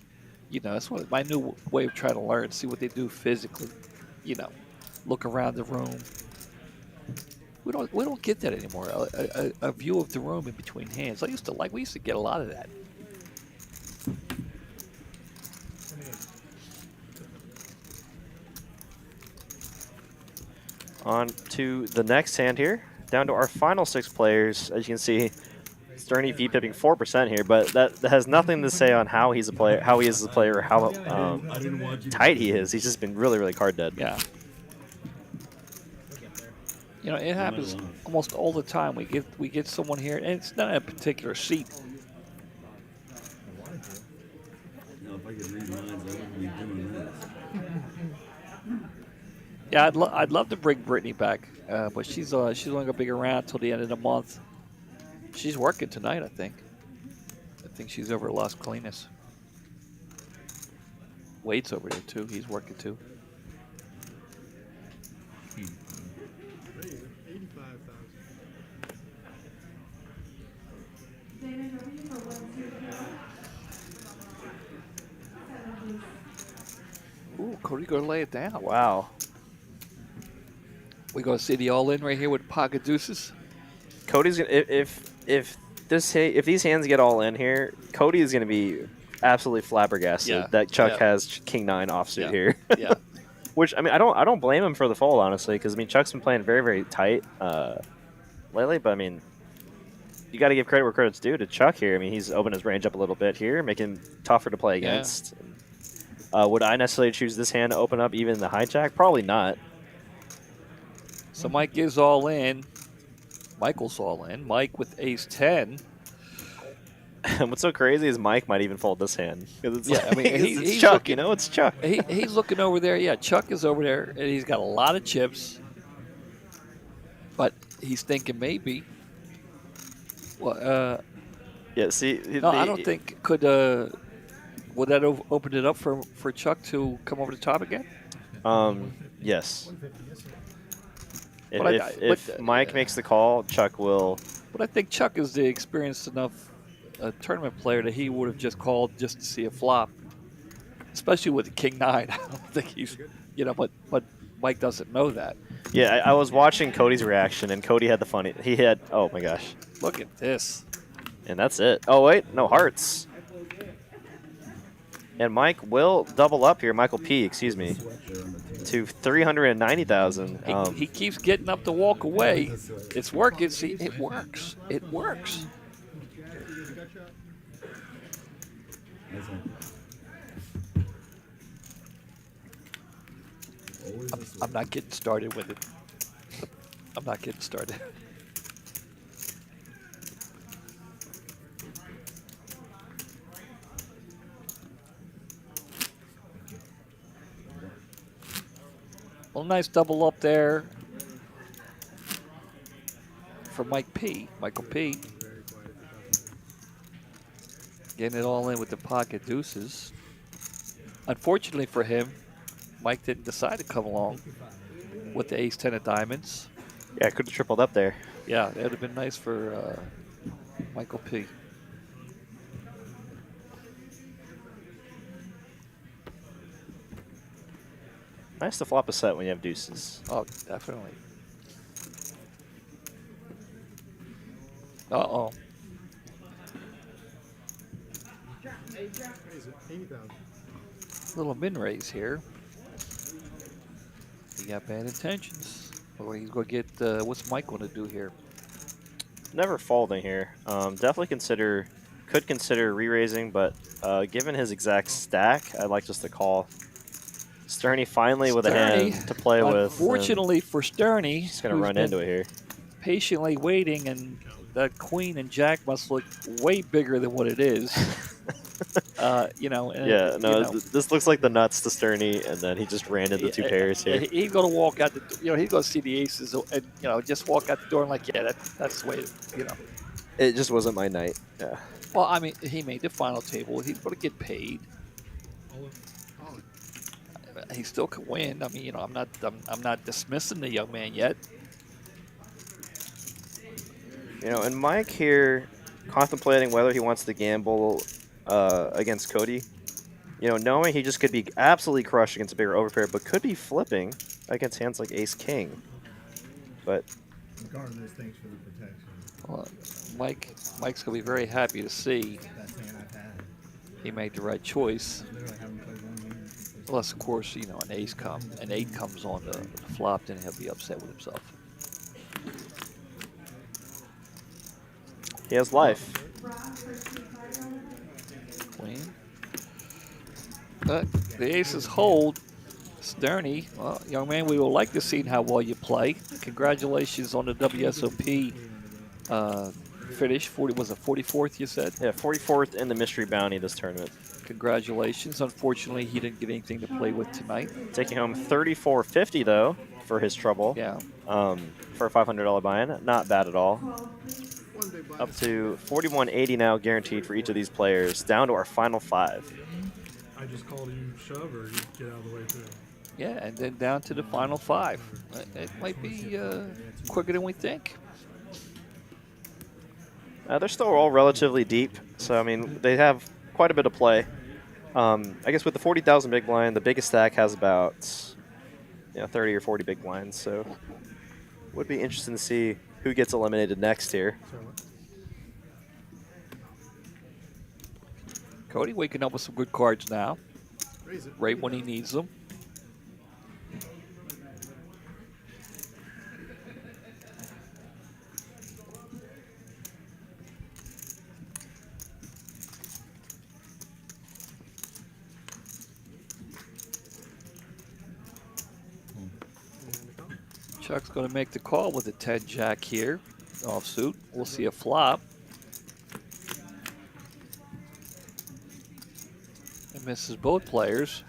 You know, that's what my new way of trying to learn, see what they do physically. You know, look around the room. We don't get that anymore. A view of the room in between hands. We used to get a lot of that. On to the next hand here. Down to our final 6 players. As you can see, Sterney V-pipping 4% here, but that has nothing to say on how he's a player, how he is as a player, or how I didn't want you to tight he is. He's just been really, really card dead. Yeah. You know, it happens almost all the time. We get someone here, and it's not a particular seat. Now, if I could read lines, I wouldn't be doing this. Yeah, I'd love to bring Brittany back, but she's only gonna be around till the end of the month. She's working tonight, I think. I think she's over at Las Colinas. Wade's over there too. He's working too. There you go. 85,000. Ooh, Cody gonna lay it down. Wow. We gonna see the all-in right here with pocket deuces. Cody's gonna if these hands get all in here, Cody is gonna be absolutely flabbergasted Yeah, that Chuck yeah. has King 9 offsuit Yeah. here. Yeah. Which I mean, I don't blame him for the fold, honestly, because I mean Chuck's been playing very, very tight lately. But I mean, you got to give credit where credit's due to Chuck here. I mean, he's opened his range up a little bit here, making it tougher to play Yeah. against. Would I necessarily choose this hand to open up even the hijack? Probably not. So Mike is all in. Michael's all in. Mike with ace 10. What's so crazy is Mike might even fold this hand. 'Cause it's Yeah, I mean, it's he's Chuck, looking- you know, it's Chuck. He's looking over there. Yeah, Chuck is over there, and he's got a lot of chips. But he's thinking maybe. Well, Yeah, see, no, I don't think would that open it up for Chuck to come over the top again? Yes. But If Mike makes the call, Chuck will. But I think Chuck is the experienced enough tournament player that he would have just called just to see a flop, especially with the King 9. I don't think he's, but Mike doesn't know that. Yeah, I was watching Cody's reaction, and Cody had the funny. He had, oh my gosh, Look at this. and that's it. Oh wait, no hearts. And Mike will double up here. Michael P, excuse me, to 390,000. He keeps getting up to walk away. It's working. See, it works. It works. I'm not getting started with it. I'm not getting started. Well, nice double up there for Michael P. Getting it all in with the pocket deuces. Unfortunately for him, Mike didn't decide to come along with the ace 10 of diamonds. Yeah, could have tripled up there. Yeah, that would have been nice for Michael P. Nice to flop a set when you have deuces. Oh, definitely. Uh-oh. Raise it, 80,000. Little min raise here. He got bad intentions. Or he's going to get, what's Mike going to do here? Never folding here. Definitely could consider re-raising, but given his exact stack, I'd like just to call. Sterney finally with a hand to play with. Unfortunately for Sterney, He's going to run into it here. Patiently waiting, and that queen and jack must look way bigger than what it is. This looks like the nuts to Sterney, and then he just ran into two pairs here. He's going to walk out he's going to see the aces and, just walk out the door and like, yeah, that's the way, It just wasn't my night. Yeah. Well, I mean, he made the final table. He's going to get paid. He still could win. I mean, I'm not dismissing the young man yet. And Mike here contemplating whether he wants to gamble against Cody. Knowing he just could be absolutely crushed against a bigger overpair, but could be flipping against hands like Ace King. But Regardless, thanks for the protection. Well, Mike's gonna be very happy to see Best hand I've had. he made the right choice. Literally haven't played 1 game. Unless, of course, an an 8 comes on the flop, then he'll be upset with himself. he has life. Queen. But the aces hold. Sterney, well, young man, we would like to see how well you play. Congratulations on the WSOP finish. Was it 44th, you said? Yeah, 44th in the mystery bounty this tournament. Congratulations. Unfortunately, he didn't get anything to play with tonight. Taking home $34.50 though for his trouble. Yeah. For a $500 buy-in, not bad at all. One big buy. Up to $41.80 now guaranteed for each of these players. Down to our final 5. I just called you shove or you get out of the way too. Yeah, and then down to the final 5. It might be quicker than we think. They're still all relatively deep, so I mean they have quite a bit of play. I guess with the 40,000 big blind, the biggest stack has about 30 or 40 big blinds. So would be interesting to see who gets eliminated next here. Cody waking up with some good cards now, Raise it. right when he needs them. Chuck's going to make the call with a 10 jack here, offsuit. We'll see a flop. It misses both players.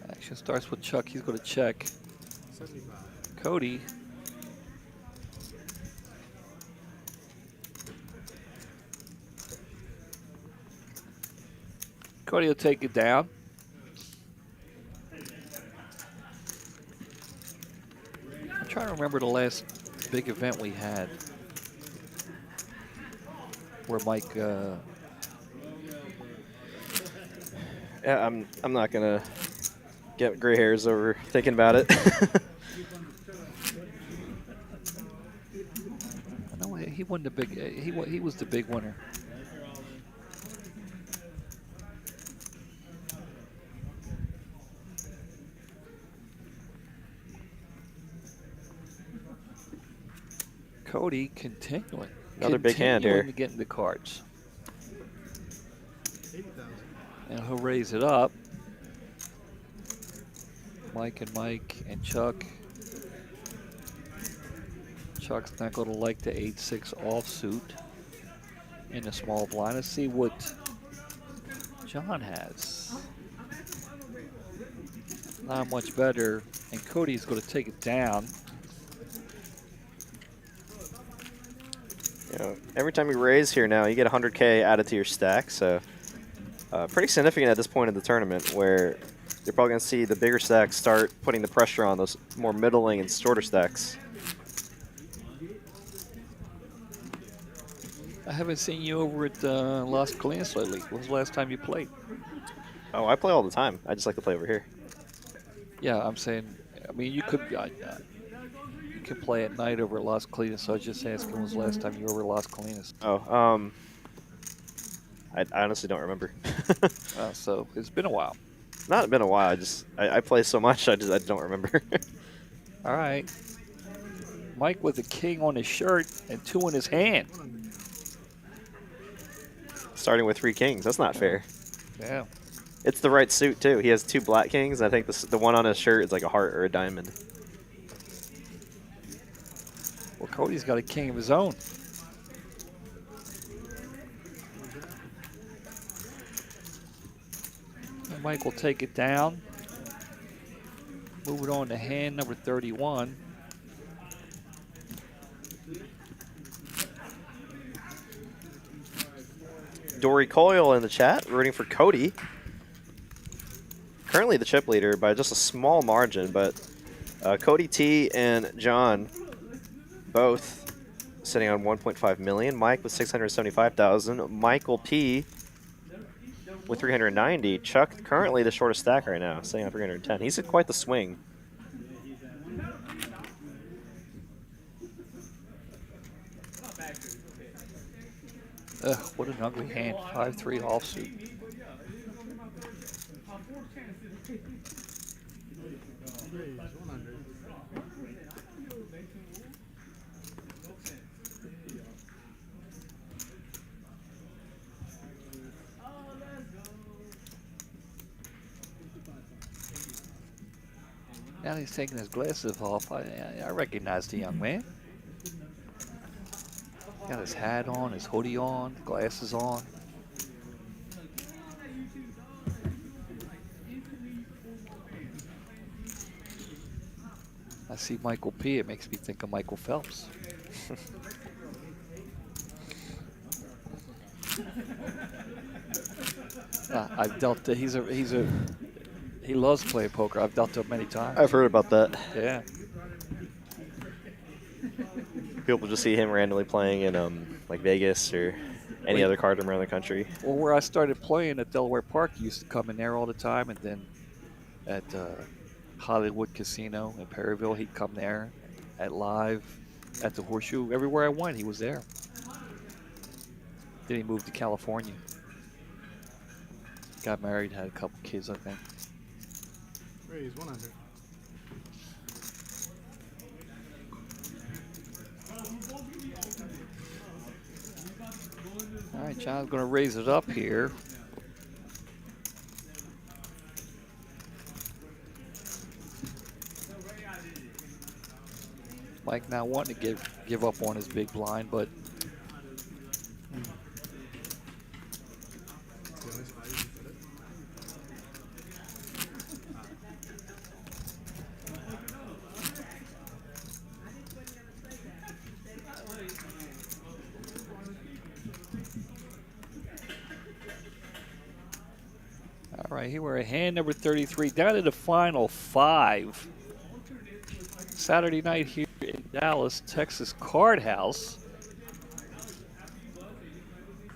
Action starts with Chuck. He's going to check. 75. Cody. Cody will take it down. I'm trying to remember the last big event we had where Mike. Yeah, I'm not gonna get gray hairs over thinking about it. No, he won the big. He was the big winner. Cody continuing. Another big hand here. To get into cards. 80,000. And he'll raise it up. Mike and Chuck. Chuck's not going to like the 8-6 offsuit in a small blind. Let's see what John has. Not much better. And Cody's going to take it down. Every time you raise here now, you get 100K added to your stack. So pretty significant at this point in the tournament, where you're probably going to see the bigger stacks start putting the pressure on those more middling and shorter stacks. I haven't seen you over at Las Colinas lately. When was the last time you played? Oh, I play all the time. I just like to play over here. Yeah, I'm saying, I mean, you could you can play at night over at Las Colinas, so I was just asking when was the last time you were over at Las Colinas? Oh, I honestly don't remember. So it's been a while. Not been a while. I play so much. I don't remember. All right. Mike with a king on his shirt and 2 in his hand. Starting with 3 kings. That's not fair. Yeah. It's the right suit too. He has 2 black kings. I think the one on his shirt is like a heart or a diamond. Well, Cody's got a king of his own. And Mike will take it down. Move it on to hand number 31. Dory Coyle in the chat, rooting for Cody. Currently the chip leader by just a small margin, but Cody T and John both sitting on 1.5 million. Mike with 675,000. Michael P with 390. Chuck currently the shortest stack right now, sitting on 310. He's in quite the swing. Ugh, what an ugly hand. 5-3 offsuit. Raise 100. Now he's taking his glasses off. I recognize the young man. Got his hat on, his hoodie on, glasses on. I see Michael P. It makes me think of Michael Phelps. I've dealt. He loves playing poker. I've dealt to him many times. I've heard about that. Yeah. People just see him randomly playing in like Vegas or any other card room around the country. Well, where I started playing at Delaware Park, he used to come in there all the time, and then at Hollywood Casino in Perryville, he'd come there. At Live, at the Horseshoe, everywhere I went, he was there. Then he moved to California. Got married, had a couple kids, I think. Raise 100. All right, John's going to raise it up here. Mike now wanting to give up on his big blind, but all right, here we're at hand number 33, down to the final 5. Saturday night here in Dallas, Texas Card House.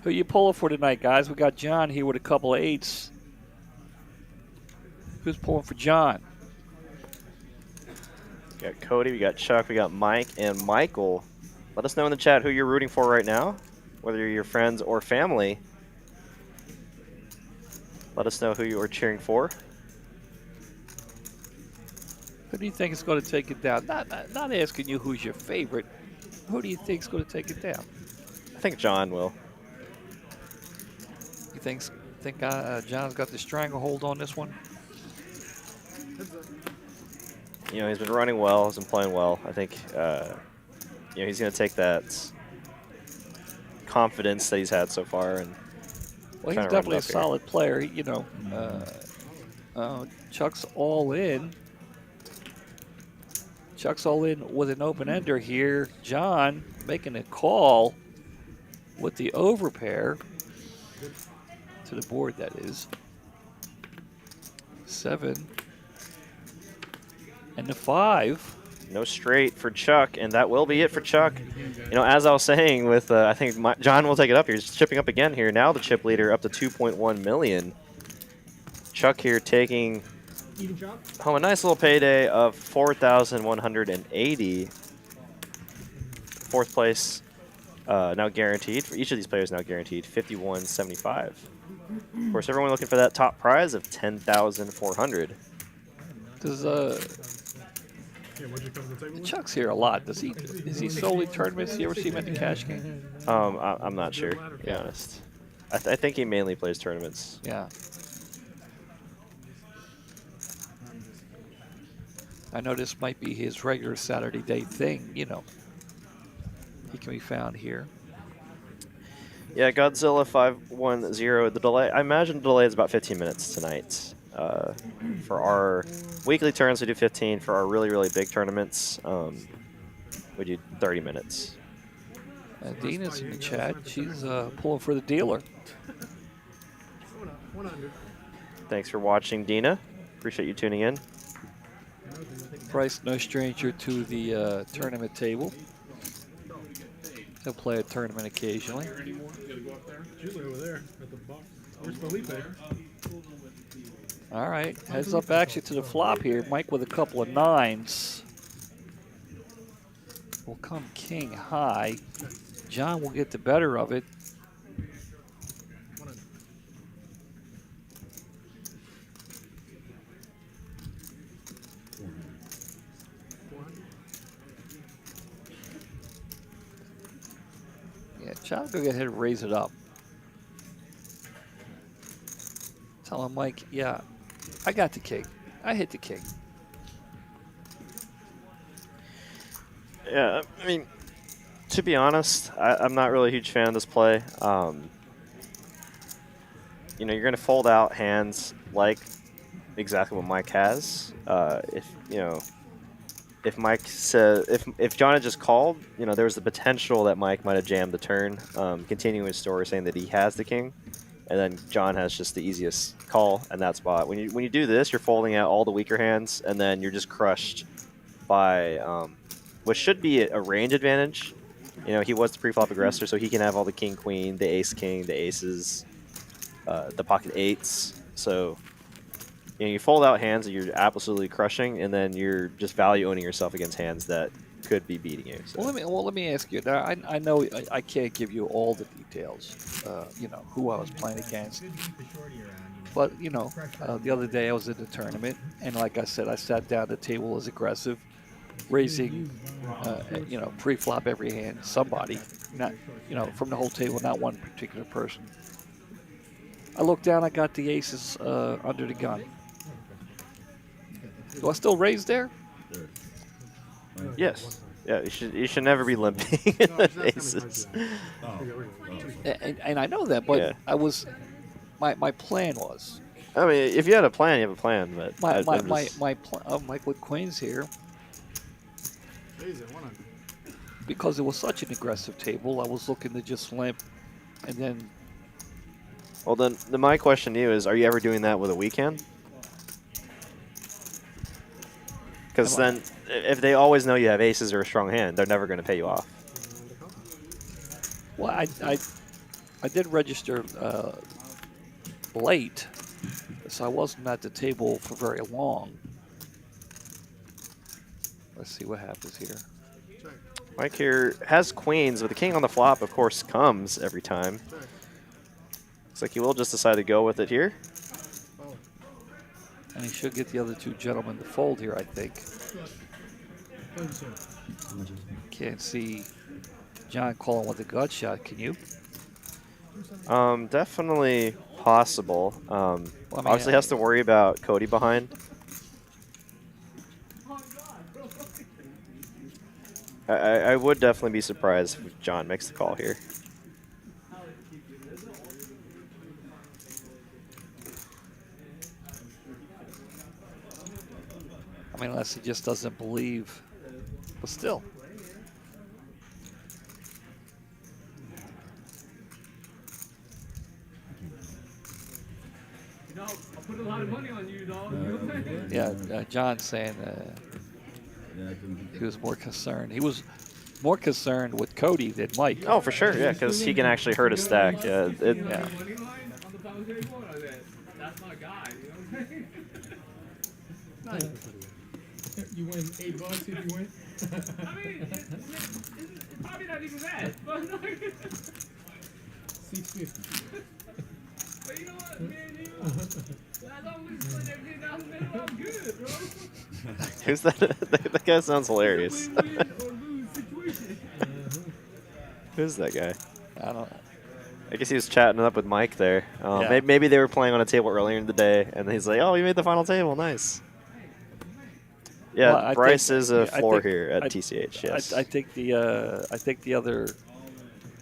Who you pulling for tonight, guys? We got John here with a couple of 8s. Who's pulling for John? We got Cody, we got Chuck, we got Mike, and Michael. Let us know in the chat who you're rooting for right now, whether you're your friends or family. Let us know who you are cheering for. Who do you think is going to take it down? Not asking you who's your favorite. Who do you think is going to take it down? I think John will. You think John's got the stranglehold on this one? You know, he's been running well, he's been playing well. I think, you know, he's going to take that confidence that he's had so far and well, try he's to run it definitely a up here. solid player. You know, Chuck's all in. Chuck's all in with an open ender here. John making a call with the overpair to the board, that is. 7 and the 5. No straight for Chuck, and that will be it for Chuck. You know, as I was saying, with I think John will take it up here. He's chipping up again here. Now the chip leader up to 2.1 million. Chuck here taking home a nice little payday of 4,180. Fourth place now guaranteed for each of these players. Now guaranteed 51.75. Of course, everyone looking for that top prize of 10,400. Does Yeah, what'd you come to the table with? Chuck's here a lot? Is he solely tournaments? You ever see him at the cash game? I'm not sure, to be honest. I think he mainly plays tournaments. Yeah. I know this might be his regular Saturday day thing, you know. He can be found here. Yeah, Godzilla 510. The delay, I imagine the delay is about 15 minutes tonight. For our weekly turns, we do 15. For our really, really big tournaments, we do 30 minutes. Dina's in the chat. She's pulling for the dealer. 100. Thanks for watching, Dina. Appreciate you tuning in. Bryce, no stranger to the tournament table. He'll play a tournament occasionally. It's usually over there at the box. Where's Felipe? All right, heads up action to the flop here. Mike with a couple of 9s. Will come king high. John will get the better of it. Yeah, John will go ahead and raise it up. Tell him, Mike, yeah, I got the king. I hit the king. Yeah, I mean, to be honest, I'm not really a huge fan of this play. You're going to fold out hands like exactly what Mike has. If Mike said if John had just called, there was the potential that Mike might have jammed the turn, continuing his story saying that he has the king, and then John has just the easiest call in that spot. When you do this, you're folding out all the weaker hands, and then you're just crushed by what should be a range advantage. He was the pre-flop aggressor, so he can have all the king, queen, the ace, king, the aces, the pocket eights. So you fold out hands that you're absolutely crushing, and then you're just value owning yourself against hands that could be beating you. So. Let me ask you. Now, I know I can't give you all the details. Who I was playing against. But the other day I was at the tournament, and like I said, I sat down at the table as aggressive, raising, pre-flop every hand. Somebody, not from the whole table, not one particular person. I looked down, I got the aces under the gun. Do I still raise there? Yes. Yeah, you should never be limping aces. And I know that, but yeah. my plan was. I mean, if you had a plan, you have a plan. But my with queens here. Because it was such an aggressive table, I was looking to just limp, and then. Well, then my question to you is: are you ever doing that with a weak hand? Because then, if they always know you have aces or a strong hand, they're never going to pay you off. Well, I did register late, so I wasn't at the table for very long. Let's see what happens here. Mike here has queens, but the king on the flop, of course, comes every time. Looks like he will just decide to go with it here. And he should get the other two gentlemen to fold here, I think. Can't see John calling with a gut shot, can you? Definitely possible. Obviously has to worry about Cody behind. I would definitely be surprised if John makes the call here. I mean, unless he just doesn't believe, but still. I'll put a lot of money on you, dog. Yeah, John's saying he was more concerned. He was more concerned with Cody than Mike. Oh, for sure, yeah, because he can actually hurt his stack. Yeah. That's my guy. You win $8 if you win. I mean, it's probably not even that. But $650. But you know what, man? As long as we split everything down the middle, I'm good, bro. Who's that? That guy sounds hilarious. Win-win or lose situation. Who's that guy? I don't know. I guess he was chatting up with Mike there. Yeah. Maybe they were playing on a table earlier in the day, and he's like, "Oh, you made the final table, nice." Yeah, Well, Bryce is a floor here at TCH. Yes, I think the other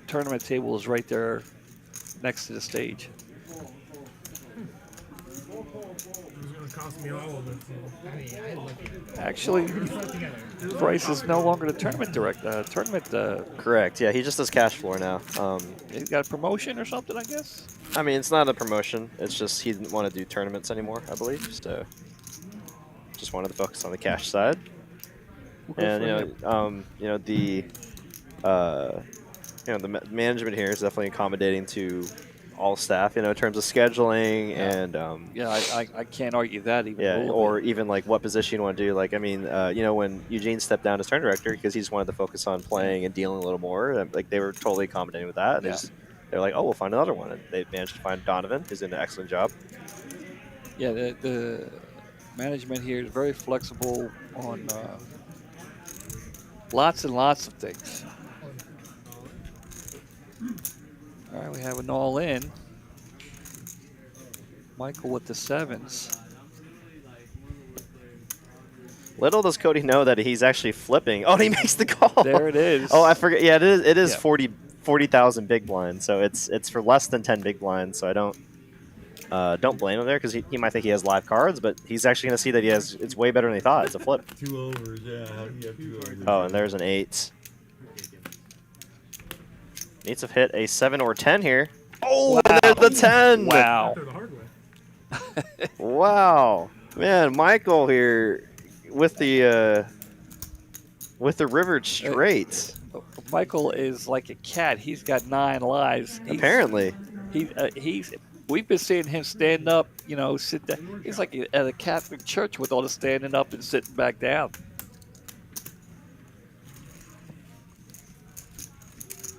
tournament table is right there next to the stage. It's gonna cost me all of it. Actually, Bryce is no longer the tournament director. correct. Yeah, he just does cash floor now. He's got a promotion or something, I guess. I mean, it's not a promotion. It's just he didn't want to do tournaments anymore, I believe. So just wanted to focus on the cash side. And the management here is definitely accommodating to all staff, in terms of scheduling and I can't argue that even. or even like what position you want to do. Like, I mean, when Eugene stepped down as turn director because he just wanted to focus on playing and dealing a little more, like they were totally accommodating with that. And they're like, oh, we'll find another one, and they managed to find Donovan, who's doing an excellent job. Yeah, the management here is very flexible on lots and lots of things. All right, we have an all-in. Michael with the sevens. Little does Cody know that he's actually flipping. Oh, he makes the call. There it is. Oh, I forget. Yeah, it is Yeah. 40,000 big blinds. So it's for less than 10 big blinds. So I don't blame him there because he might think he has live cards, but he's actually going to see that he has. It's way better than he thought. It's a flip. 2 overs, yeah. How do you have 2 overs? Oh, and there's an 8. Needs to hit a 7 or 10 here. Oh, Wow. there's the 10. Wow. They're the hard way. Wow, man, Michael here with the river straight. Michael is like a cat. He's got 9 lives. Apparently, We've been seeing him stand up, sit down. He's like at a Catholic church with all the standing up and sitting back down.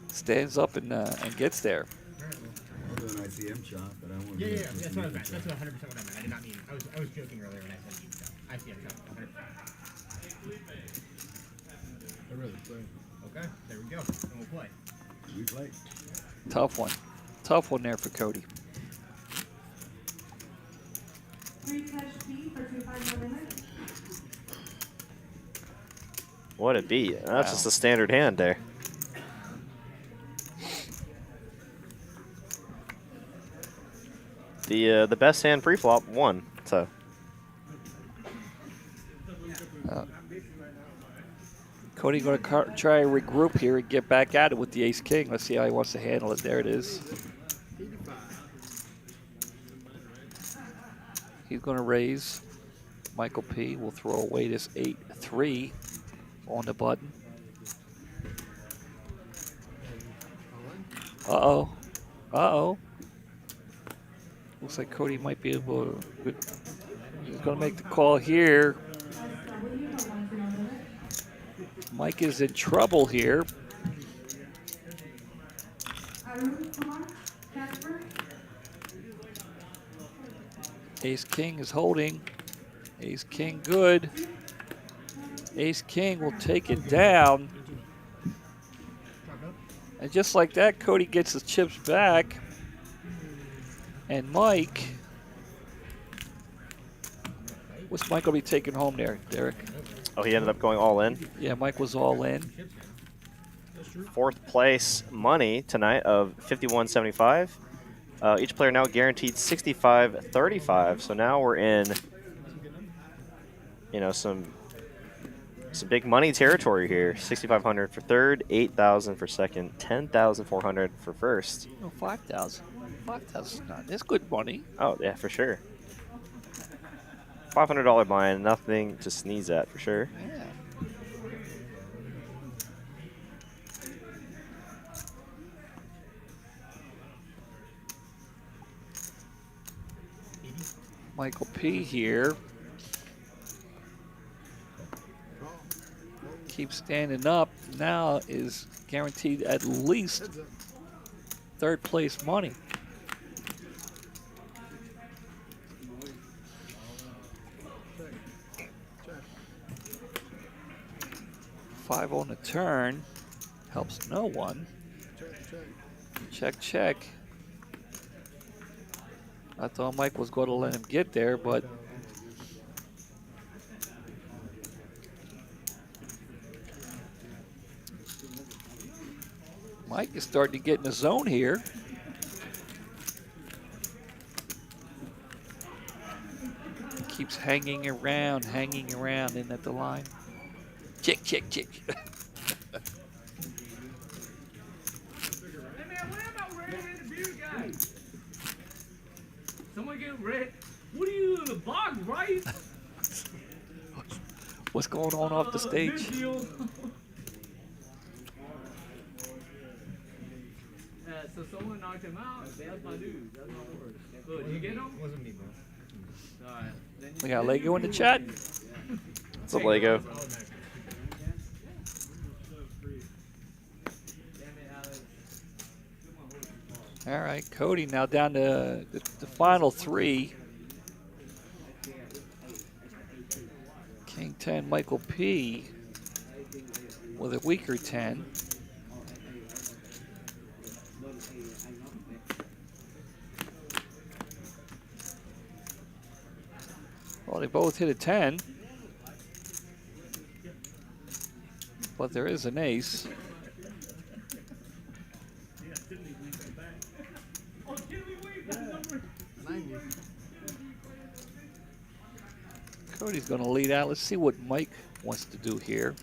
Stands up and gets there. I'll do an ICM shot, but I want to Yeah, that's what I meant. That's 100% what I meant. I did not mean. I was joking earlier when I said deep shot. I see it. 100%. I'd rather play. Okay, there we go. And we'll play. We play. Tough one. Tough one there for Cody. what a beat. That's Wow. just a standard hand there. The best hand pre-flop won. So Cody going to try to regroup here and get back at it with the ace-king. Let's see how he wants to handle it. There it is. He's going to raise. Michael P. will throw away this 8-3 on the button. Uh-oh. Uh-oh. Looks like Cody might be able to... He's going to make the call here. Mike is in trouble here. Ace-king is holding. Ace-king good. Ace-king will take it down. And just like that, Cody gets his chips back. And Mike... What's Mike going to be taking home there, Derek? oh, he ended up going all in. Yeah, Mike was all in. 4th place money tonight of 51.75. Each player now guaranteed 65.35. So now we're in, some big money territory here. 6,500 for third, 8,000 for second, 10,400 for first. No, 5,000. 5,000 not. That's good money. Oh yeah, for sure. $500 buy-in, nothing to sneeze at for sure. Yeah. Michael P. here. Keeps standing up. Now is guaranteed at least 3rd place money. Five on the turn. Helps no one. Check, check. I thought Mike was going to let him get there, but Mike is starting to get in the zone here. Keeps hanging around in at the line. Check, check, check. Hey man, what about red and the beer guy? Someone get red. What are you in the box, right? What's going on off the stage? Big deal. So someone knocked him out. That's my dude. That's my word. Good. You get him? Wasn't me, bro. All right. Then We got Lego in the chat. What's up, Lego? All right, Cody now down to the final 3. King 10, Michael P. with a weaker 10. Well, they both hit a 10. But there is an ace. Oh, Jimmy, wait, that's number 90. Cody's going to lead out. Let's see what Mike wants to do here.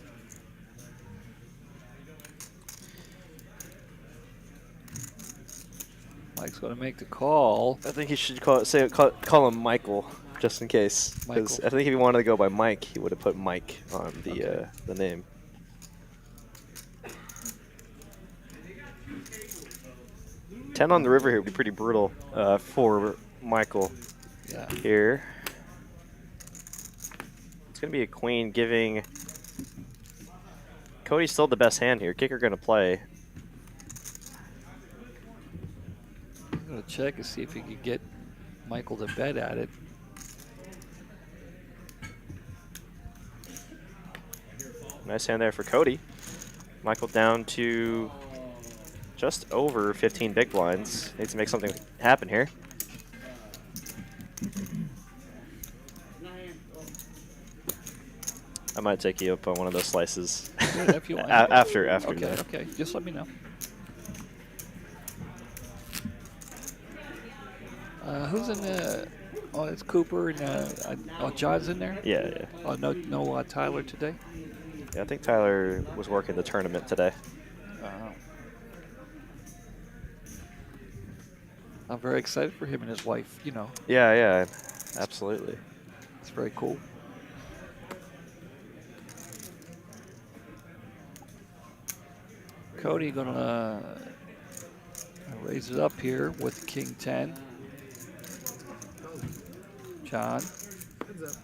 Mike's going to make the call. I think he should call him Michael, just in case. Because Michael. I think if he wanted to go by Mike, he would have put Mike on the name. Ten on the river here would be pretty brutal for Michael Yeah. here. It's going to be a queen giving Cody's still the best hand here. Kicker going to play. I'm going to check and see if he could get Michael to bet at it. Nice hand there for Cody. Michael down to just over 15 big blinds. Needs to make something happen here. I might take you up on one of those slices Yeah, if you want. after Okay, that. okay. Just let me know. Who's in the? Oh, it's Cooper and John's in there. Yeah, yeah. Oh, no, Tyler today. Yeah, I think Tyler was working the tournament today. I'm very excited for him and his wife. You know, Yeah, yeah, absolutely. it's very cool. Cody gonna raise it up here with King 10. John Heads up.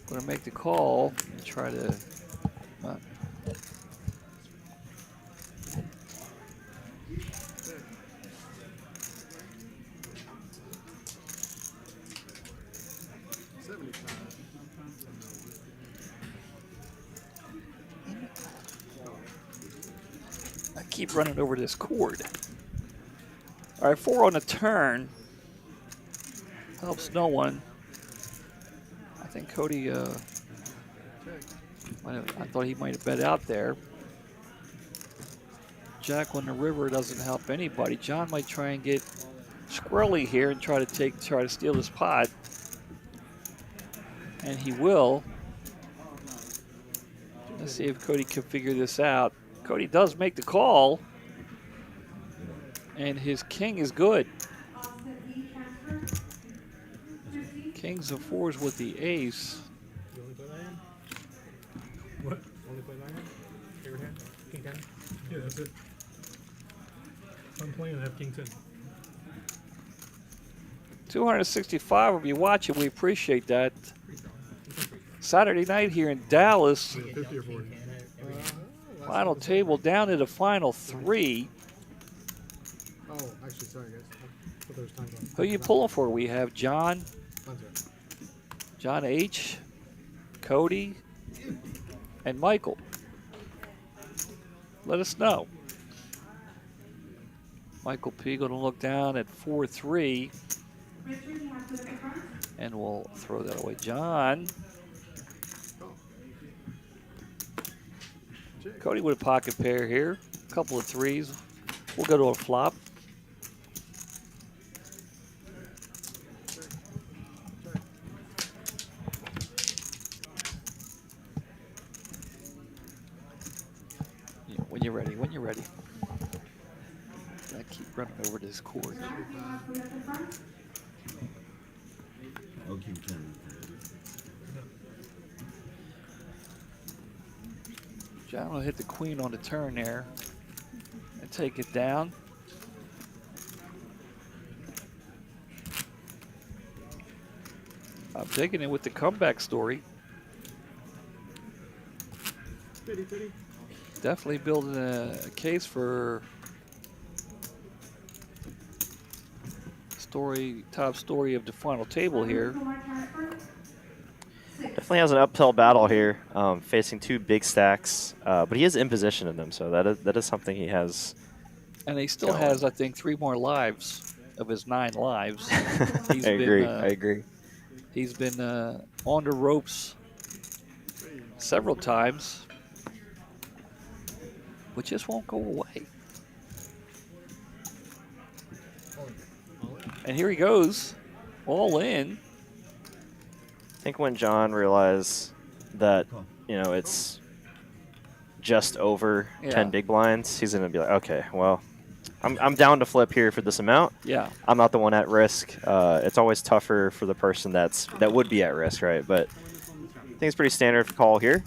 gonna make the call and try to. I keep running over this cord. All right, 4 on the turn. Helps no one. I think Cody, I thought he might have bet out there. Jack on the river doesn't help anybody. John might try and get squirrely here and try to steal this pot. And he will. Let's see if Cody can figure this out. Cody does make the call. And his king is good. Kings and fours with the ace. You only play that hand? What? Only play that hand? Favorite hand? King 10? Yeah, that's it. If I'm playing, I have King 10. 265 of you watching. We appreciate that. Saturday night here in Dallas. Yeah, 50 or 40. Final table down to the final 3. Oh, actually, sorry, guys. I thought there was time on. Who you pulling for? We have John, Hunter. John H., Cody, and Michael. Let us know. Michael P. going to look down at 4-3. And we'll throw that away. John. Cody with a pocket pair here. A couple of threes. We'll go to a flop. Yeah, when you're ready, when you're ready. I keep running over this cord. I'll keep 10. John will hit the queen on the turn there and take it down. I'm digging it with the comeback story. Pity, pity. Definitely building a case for top story of the final table here. Definitely has an uphill battle here, facing 2 big stacks, but he is in position in them, so that is something he has. And he still has, I think, 3 more lives of his 9 lives. I agree. He's been on the ropes several times. but just won't go away. And here he goes, all in. I think when John realized that, it's just over 10 big blinds, he's going to be like, okay, well, I'm down to flip here for this amount. Yeah. I'm not the one at risk. It's always tougher for the person that would be at risk, right? But I think it's pretty standard call here.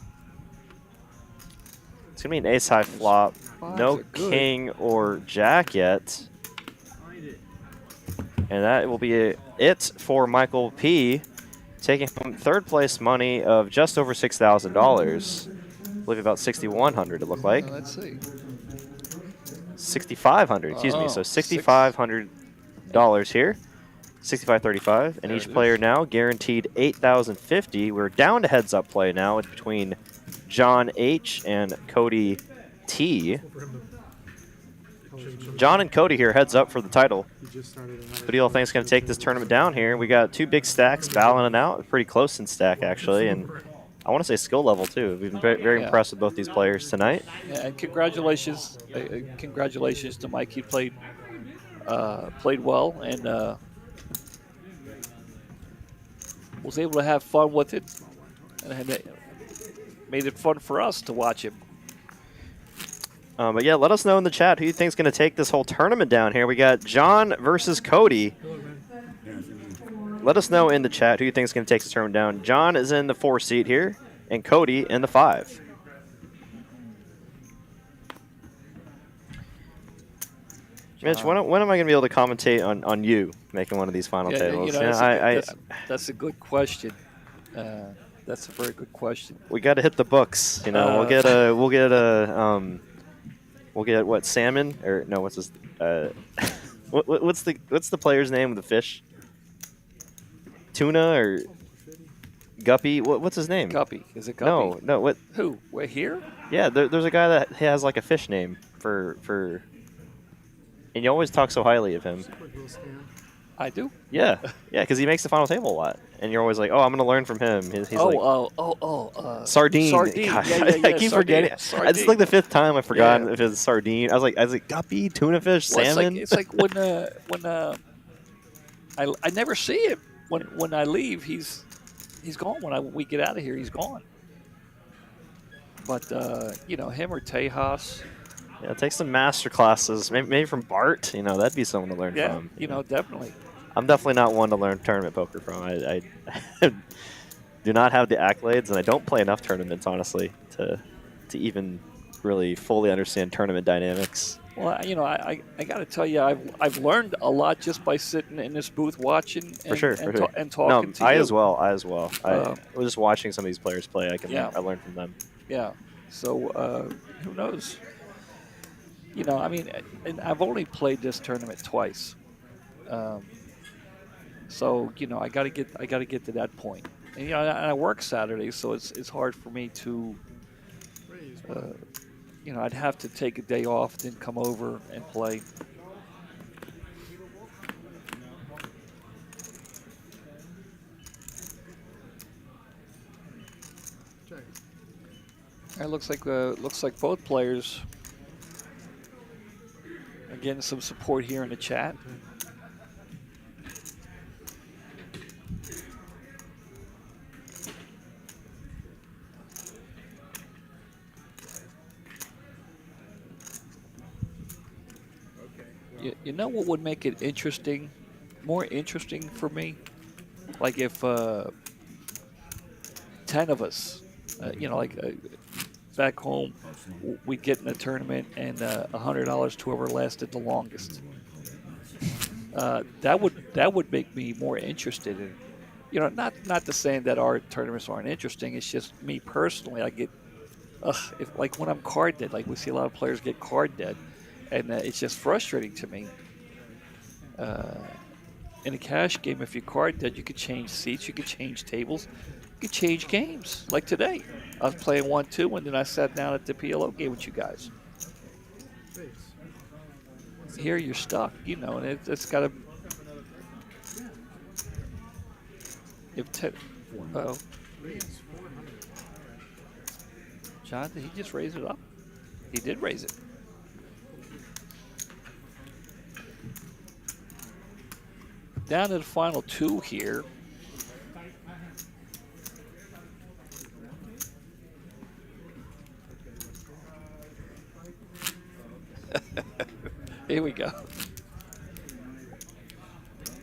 It's going to be an ace-high flop. No king or jack yet. And that will be it for Michael P. Taking home third place money of just over $6,000. I believe about $6,100 it looked like. Let's see. $6,500, excuse me. So $6,500 here. $6,535. And each player now guaranteed $8,050. We're down to heads up play now. It's between John H. and Cody T. John and Cody here heads up for the title. Who do you all think is going to take this tournament down here? We got two big stacks battling it out. Pretty close in stack, actually. And I want to say skill level, too. We've been very impressed with both these players tonight. Yeah, and congratulations. Congratulations to Mike. He played well and was able to have fun with it. And it made it fun for us to watch him. But yeah, let us know in the chat who you think is going to take this whole tournament down here. We got John versus Cody. Let us know in the chat who you think is going to take this tournament down. John is in the 4 seat here, and Cody in the 5. Mitch, when am I going to be able to commentate on you making one of these final tables? That's a good question. That's a very good question. We got to hit the books. We'll get what, salmon, or no? What's this? What's the player's name of the fish? Tuna or guppy? What's his name? Guppy. Is it Guppy? No. What? Who? We're here? Yeah, there's a guy that has like a fish name for. And you always talk so highly of him. I do. Yeah, because he makes the final table a lot, and you're always like, "Oh, I'm going to learn from him." He's sardine. Sardine. Gosh, Yeah, I keep forgetting. It's like the 5th time I've forgotten if it's sardine. I was like guppy, tuna fish, salmon. It's like when I never see him. When I leave, he's gone. When we get out of here, he's gone. But him or Tejas. Yeah, take some master classes, maybe from Bart. That'd be someone to learn from. Definitely. I'm definitely not one to learn tournament poker from. I do not have the accolades, and I don't play enough tournaments, honestly, to even really fully understand tournament dynamics. Well, I got to tell you, I've learned a lot just by sitting in this booth watching and talking to you. I as well. I was just watching some of these players play. I learned from them. Yeah. So who knows? And I've only played this tournament twice. So I got to get to that point. And and I work Saturdays, so it's hard for me to. I'd have to take a day off, then come over and play. It looks like both players are getting some support here in the chat. You know what would make it interesting, more interesting for me? Like if 10 of us, back home, we'd get in a tournament and $100 to whoever lasted the longest. That would make me more interested in, not to saying that our tournaments aren't interesting. It's just me personally. I get, like when I'm card dead, like we see a lot of players get card dead. And it's just frustrating to me. In a cash game, if you're card dead, you could change seats, you could change tables, you could change games. Like today, I was playing 1-2, and then I sat down at the PLO game with you guys. Here you're stuck, and it's got to. John, did he just raise it up? He did raise it. Down to the final two here. Here we go.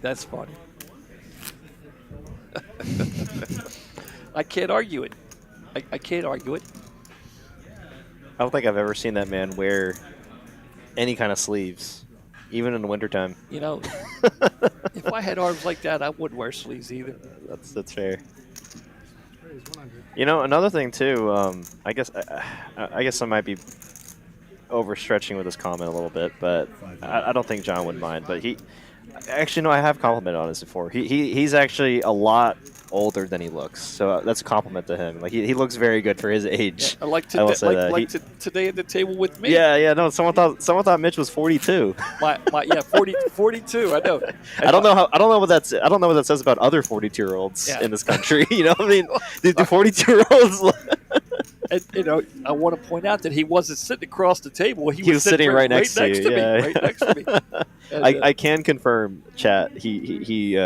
That's funny. I can't argue it. I can't argue it. I don't think I've ever seen that man wear any kind of sleeves, even in the wintertime. You know, if I had arms like that, I wouldn't wear sleeves either. That's fair. Raise 100. You know, another thing too. I guess I might be overstretching with this comment a little bit, but I don't think John would mind. But actually, no, I have complimented on this before. He's actually a lot older than he looks, so that's a compliment to him. Like he looks very good for his age. I like I will say that. today at the table with me. Yeah. No, someone thought Mitch was 42. My 42. I know. I don't know what that says about other 42-year-olds in this country. You know what I mean? Do 42-year-olds? And, you know, I want to point out that he wasn't sitting across the table. He was sitting right next to you. Right next to me. And, I can confirm, chat. He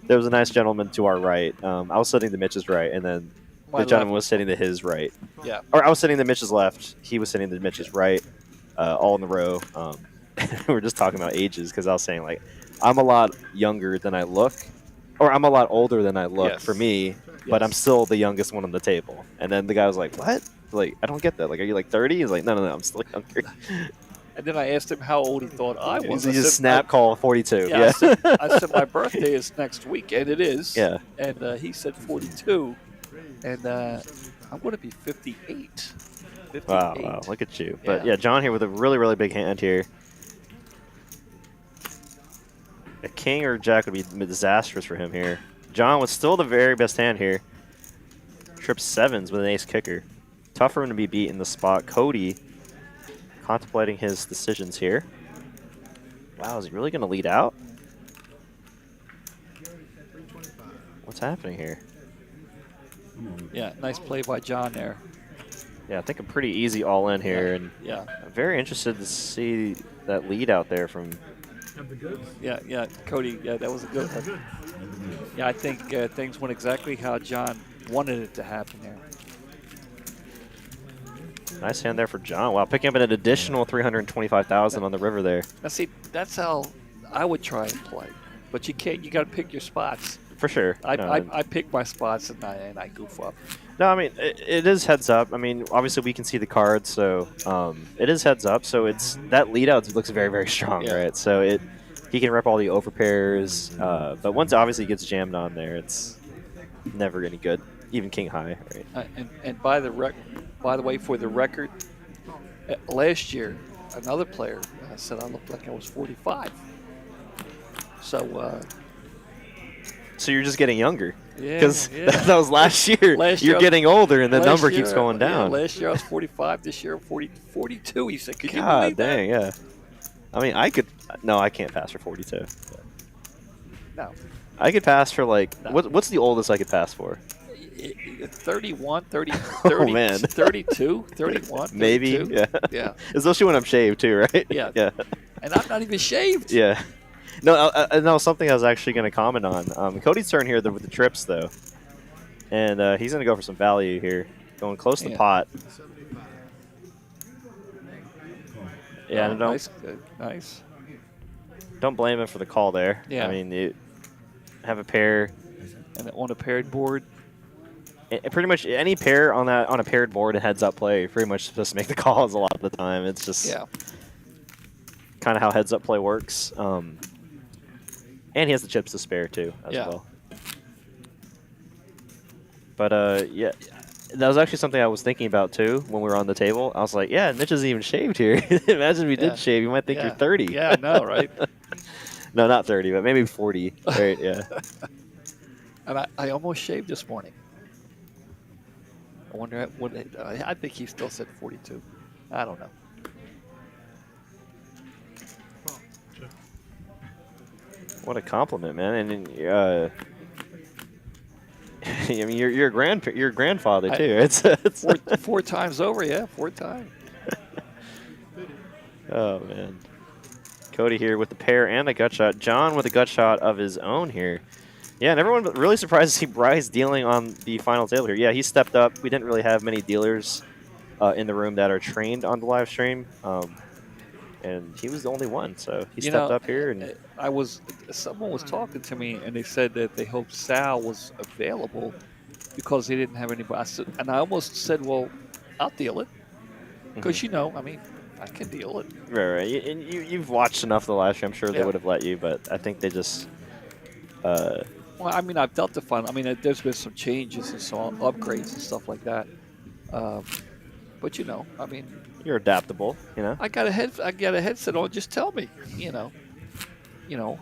there was a nice gentleman to our right. I was sitting to Mitch's right, and then the gentleman was sitting to his right. Yeah. Or I was sitting to Mitch's left. He was sitting to Mitch's right, all in the row. We were just talking about ages because I was saying, like, I'm a lot younger than I look, or I'm a lot older than I look for me, but I'm still the youngest one on the table. And then the guy was like, what? Like, I don't get that. Like, are you like 30? He's like, no, I'm still younger. And then I asked him how old he thought I was. He just snap call 42. Yeah. I said my birthday is next week, and it is. Yeah. And he said 42, and I'm going to be 58. 58. Wow, look at you. But yeah, John here with a really, really big hand here. A king or jack would be disastrous for him here. John with still the very best hand here. Trip sevens with an ace kicker. Tough for him to be beat in the spot. Cody contemplating his decisions here. Wow, is he really going to lead out? What's happening here? Yeah, nice play by John there. Yeah, I think a pretty easy all-in here. And yeah. I'm very interested to see that lead out there from... Have the goods. Yeah, Cody, that was a good one. Yeah, I think things went exactly how John wanted it to happen there. Nice hand there for John. Wow, picking up an additional 325,000 on the river there. Now, see, that's how I would try and play. But you can't. You got to pick your spots. For sure. I pick my spots and I goof up. No, I mean, it is heads up. I mean, obviously we can see the cards, so it is heads up. So it's that lead out looks very, very strong, right? So he can rep all the overpairs. But once obviously he gets jammed on there, it's never any good, even king high, right? And by the way, for the record, last year another player said I looked like I was 45. So. So you're just getting younger. Yeah, because that was last year. You're getting older, and the number keeps going down. Yeah, last year I was 45. This year I'm 42. He said, "Could you God believe dang, that?" yeah. I mean, I could. No, I can't pass for 42. No. I could pass for like what's the oldest I could pass for? 31, 30, Oh man, 32, 31. Maybe, 32. Yeah. Especially when I'm shaved too, right? Yeah. Yeah. And I'm not even shaved. Yeah. No, something I was actually going to comment on. Cody's turn here with the trips, though. And he's going to go for some value here. Going close to pot. Yeah, Nice. Don't blame him for the call there. Yeah. I mean, you have a pair. And on a paired board. Pretty much any pair on a paired board, a heads-up play, pretty much supposed to make the calls a lot of the time. It's just kind of how heads-up play works. And he has the chips to spare, too, as well. But, yeah, that was actually something I was thinking about, too, when we were on the table. I was like, yeah, Mitch isn't even shaved here. Imagine if he did shave. You might think you're 30. Yeah, I know, right? No, not 30, but maybe 40. Right, yeah. And I almost shaved this morning. I wonder I think he still said 42. I don't know. What a compliment, man! And I mean, you're a grandfather too. It's four times over, 4 times. Oh, man. Cody here with the pair and a gut shot. John with a gut shot of his own here. Yeah, and everyone really surprised to see Bryce dealing on the final table here. Yeah, he stepped up. We didn't really have many dealers in the room that are trained on the live stream, and he was the only one. So he stepped up here. And someone was talking to me, and they said that they hoped Sal was available because they didn't have anybody. And I almost said, well, I'll deal it. Because, I mean, I can deal it. Right. And you've watched enough of the live stream. I'm sure they Yeah. would have let you, but I think they just. Well, I mean, I've dealt the fun. I mean, there's been some changes and some upgrades and stuff like that. But I mean, You're adaptable, I got a headset on. Just tell me, I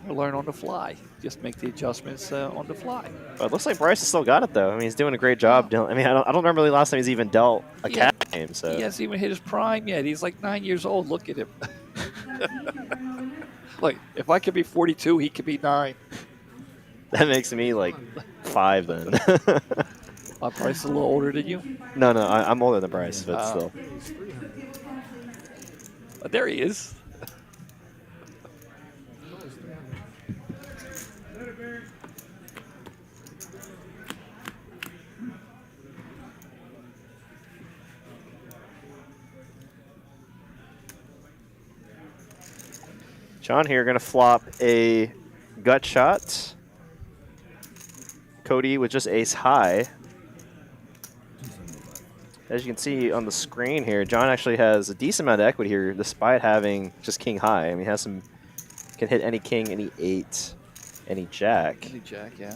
learn on the fly. Just make the adjustments on the fly. But it looks like Bryce has still got it, though. I mean, he's doing a great job. I mean, I don't remember the last time he's even dealt a cat game. So He hasn't even hit his prime yet. He's like 9 years old. Look at him. Like, if I could be 42, he could be 9. that makes me like 5 then. Bryce is a little older than you. No, I'm older than Bryce, but still. There he is. John here going to flop a gut shot. Cody with just ace high. As you can see on the screen here, John actually has a decent amount of equity here despite having just king high. I mean, he has can hit any king, any 8, any jack. Any jack, yeah.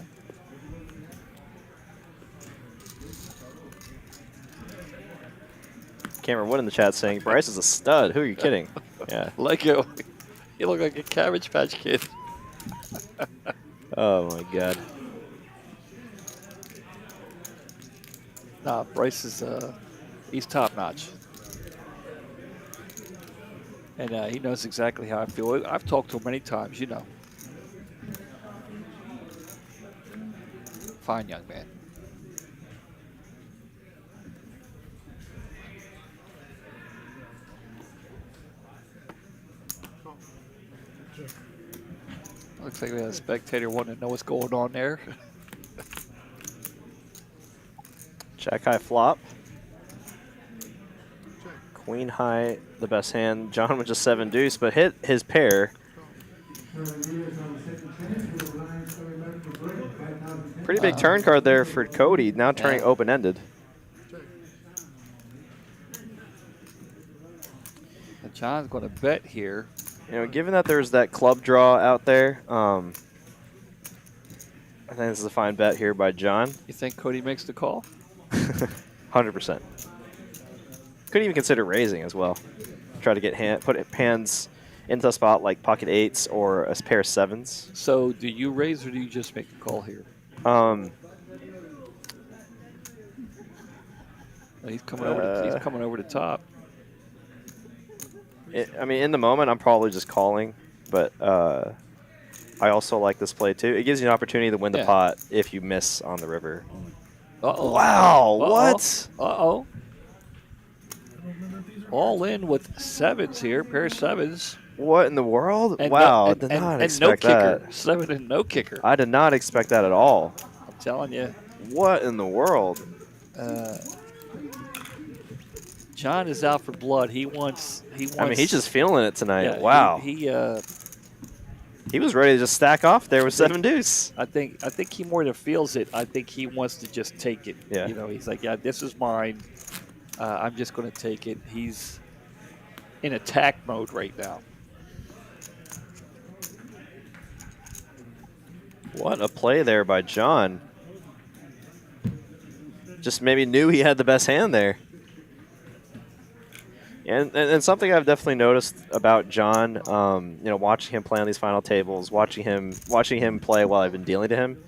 Cameron Wood in the chat saying, Bryce is a stud. Who are you kidding? Yeah. Like you look like a Cabbage Patch Kid. Oh, my God. Nah, Bryce is he's top notch, and he knows exactly how I feel. I've talked to him many times, Fine young man. Looks like we have a spectator wanting to know what's going on there. Jack high flop. Queen high, the best hand. John with just 7 deuce, but hit his pair. Pretty big turn card there for Cody, now turning open-ended. And John's going to bet here. Given that there's that club draw out there, I think this is a fine bet here by John. You think Cody makes the call? 100%. Could even consider raising as well. Try to get put hands into a spot like pocket 8s or a pair of 7s. So do you raise or do you just make the call here? He's coming over the top. I mean, in the moment, I'm probably just calling, but I also like this play too. It gives you an opportunity to win the pot if you miss on the river. Uh-oh. Wow, what? Uh-oh. All in with 7s here, pair of 7s. What in the world? And wow, I did not expect no kicker. that. 7 and no kicker. I did not expect that at all. I'm telling you. What in the world? John is out for blood. He wants. I mean, he's just feeling it tonight. Yeah, wow. He was ready to just stack off there with 7 deuce. I think he more than feels it. I think he wants to just take it. Yeah. He's like, yeah, this is mine. I'm just going to take it. He's in attack mode right now. What a play there by John. Just maybe knew he had the best hand there. And something I've definitely noticed about John, watching him play on these final tables, watching him play while I've been dealing to him,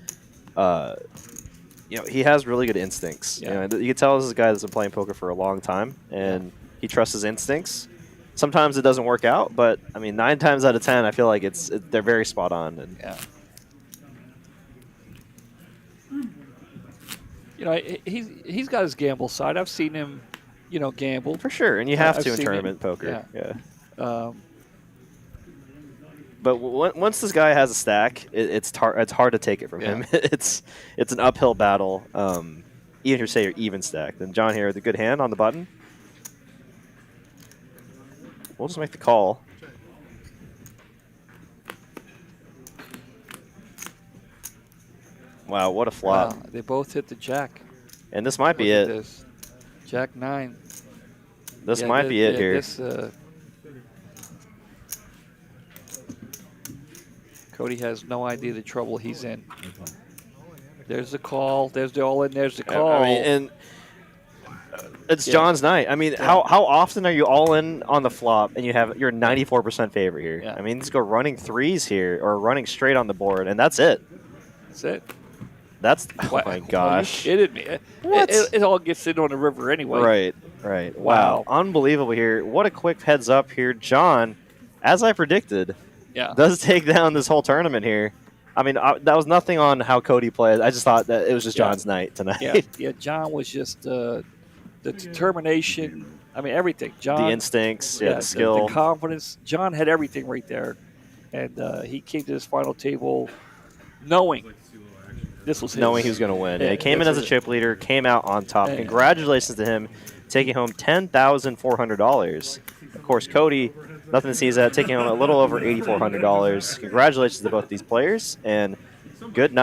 he has really good instincts. Yeah. You can tell this is a guy that's been playing poker for a long time, and he trusts his instincts. Sometimes it doesn't work out, but I mean, 9 times out of 10, I feel like they're very spot on. And he's got his gamble side. I've seen him, gamble for sure, and you have to in tournament poker. Yeah. But once this guy has a stack, it's hard to take it from him. It's an uphill battle. Even if you say you're even stacked. And John here with a good hand on the button. We'll just make the call. Wow, what a flop. Wow, they both hit the jack. And this might be Look it. at this. Jack 9. This might be it here. Cody has no idea the trouble he's in. There's the call. There's the all in. There's the call. I mean, and it's John's night. I mean, how often are you all in on the flop and you're 94% favorite here? Yeah. I mean, these go running threes here or running straight on the board, and that's it. That's it. That's oh my gosh! Are you kidding me? What? It all gets in on the river anyway. Right. Wow. Unbelievable here. What a quick heads up here, John. As I predicted, does take down this whole tournament here. I mean, that was nothing on how Cody played. I just thought that it was just John's night tonight. Yeah. John was just the determination. I mean, everything. John, the instincts, the skill, the confidence. John had everything right there, and he came to this final table knowing this was his. Knowing he was going to win. Yeah, he came in as a chip leader, came out on top. Yeah. Congratulations to him, taking home $10,400. Of course, Cody, nothing to sneeze at, taking home a little over $8,400. Congratulations to both these players, and good night.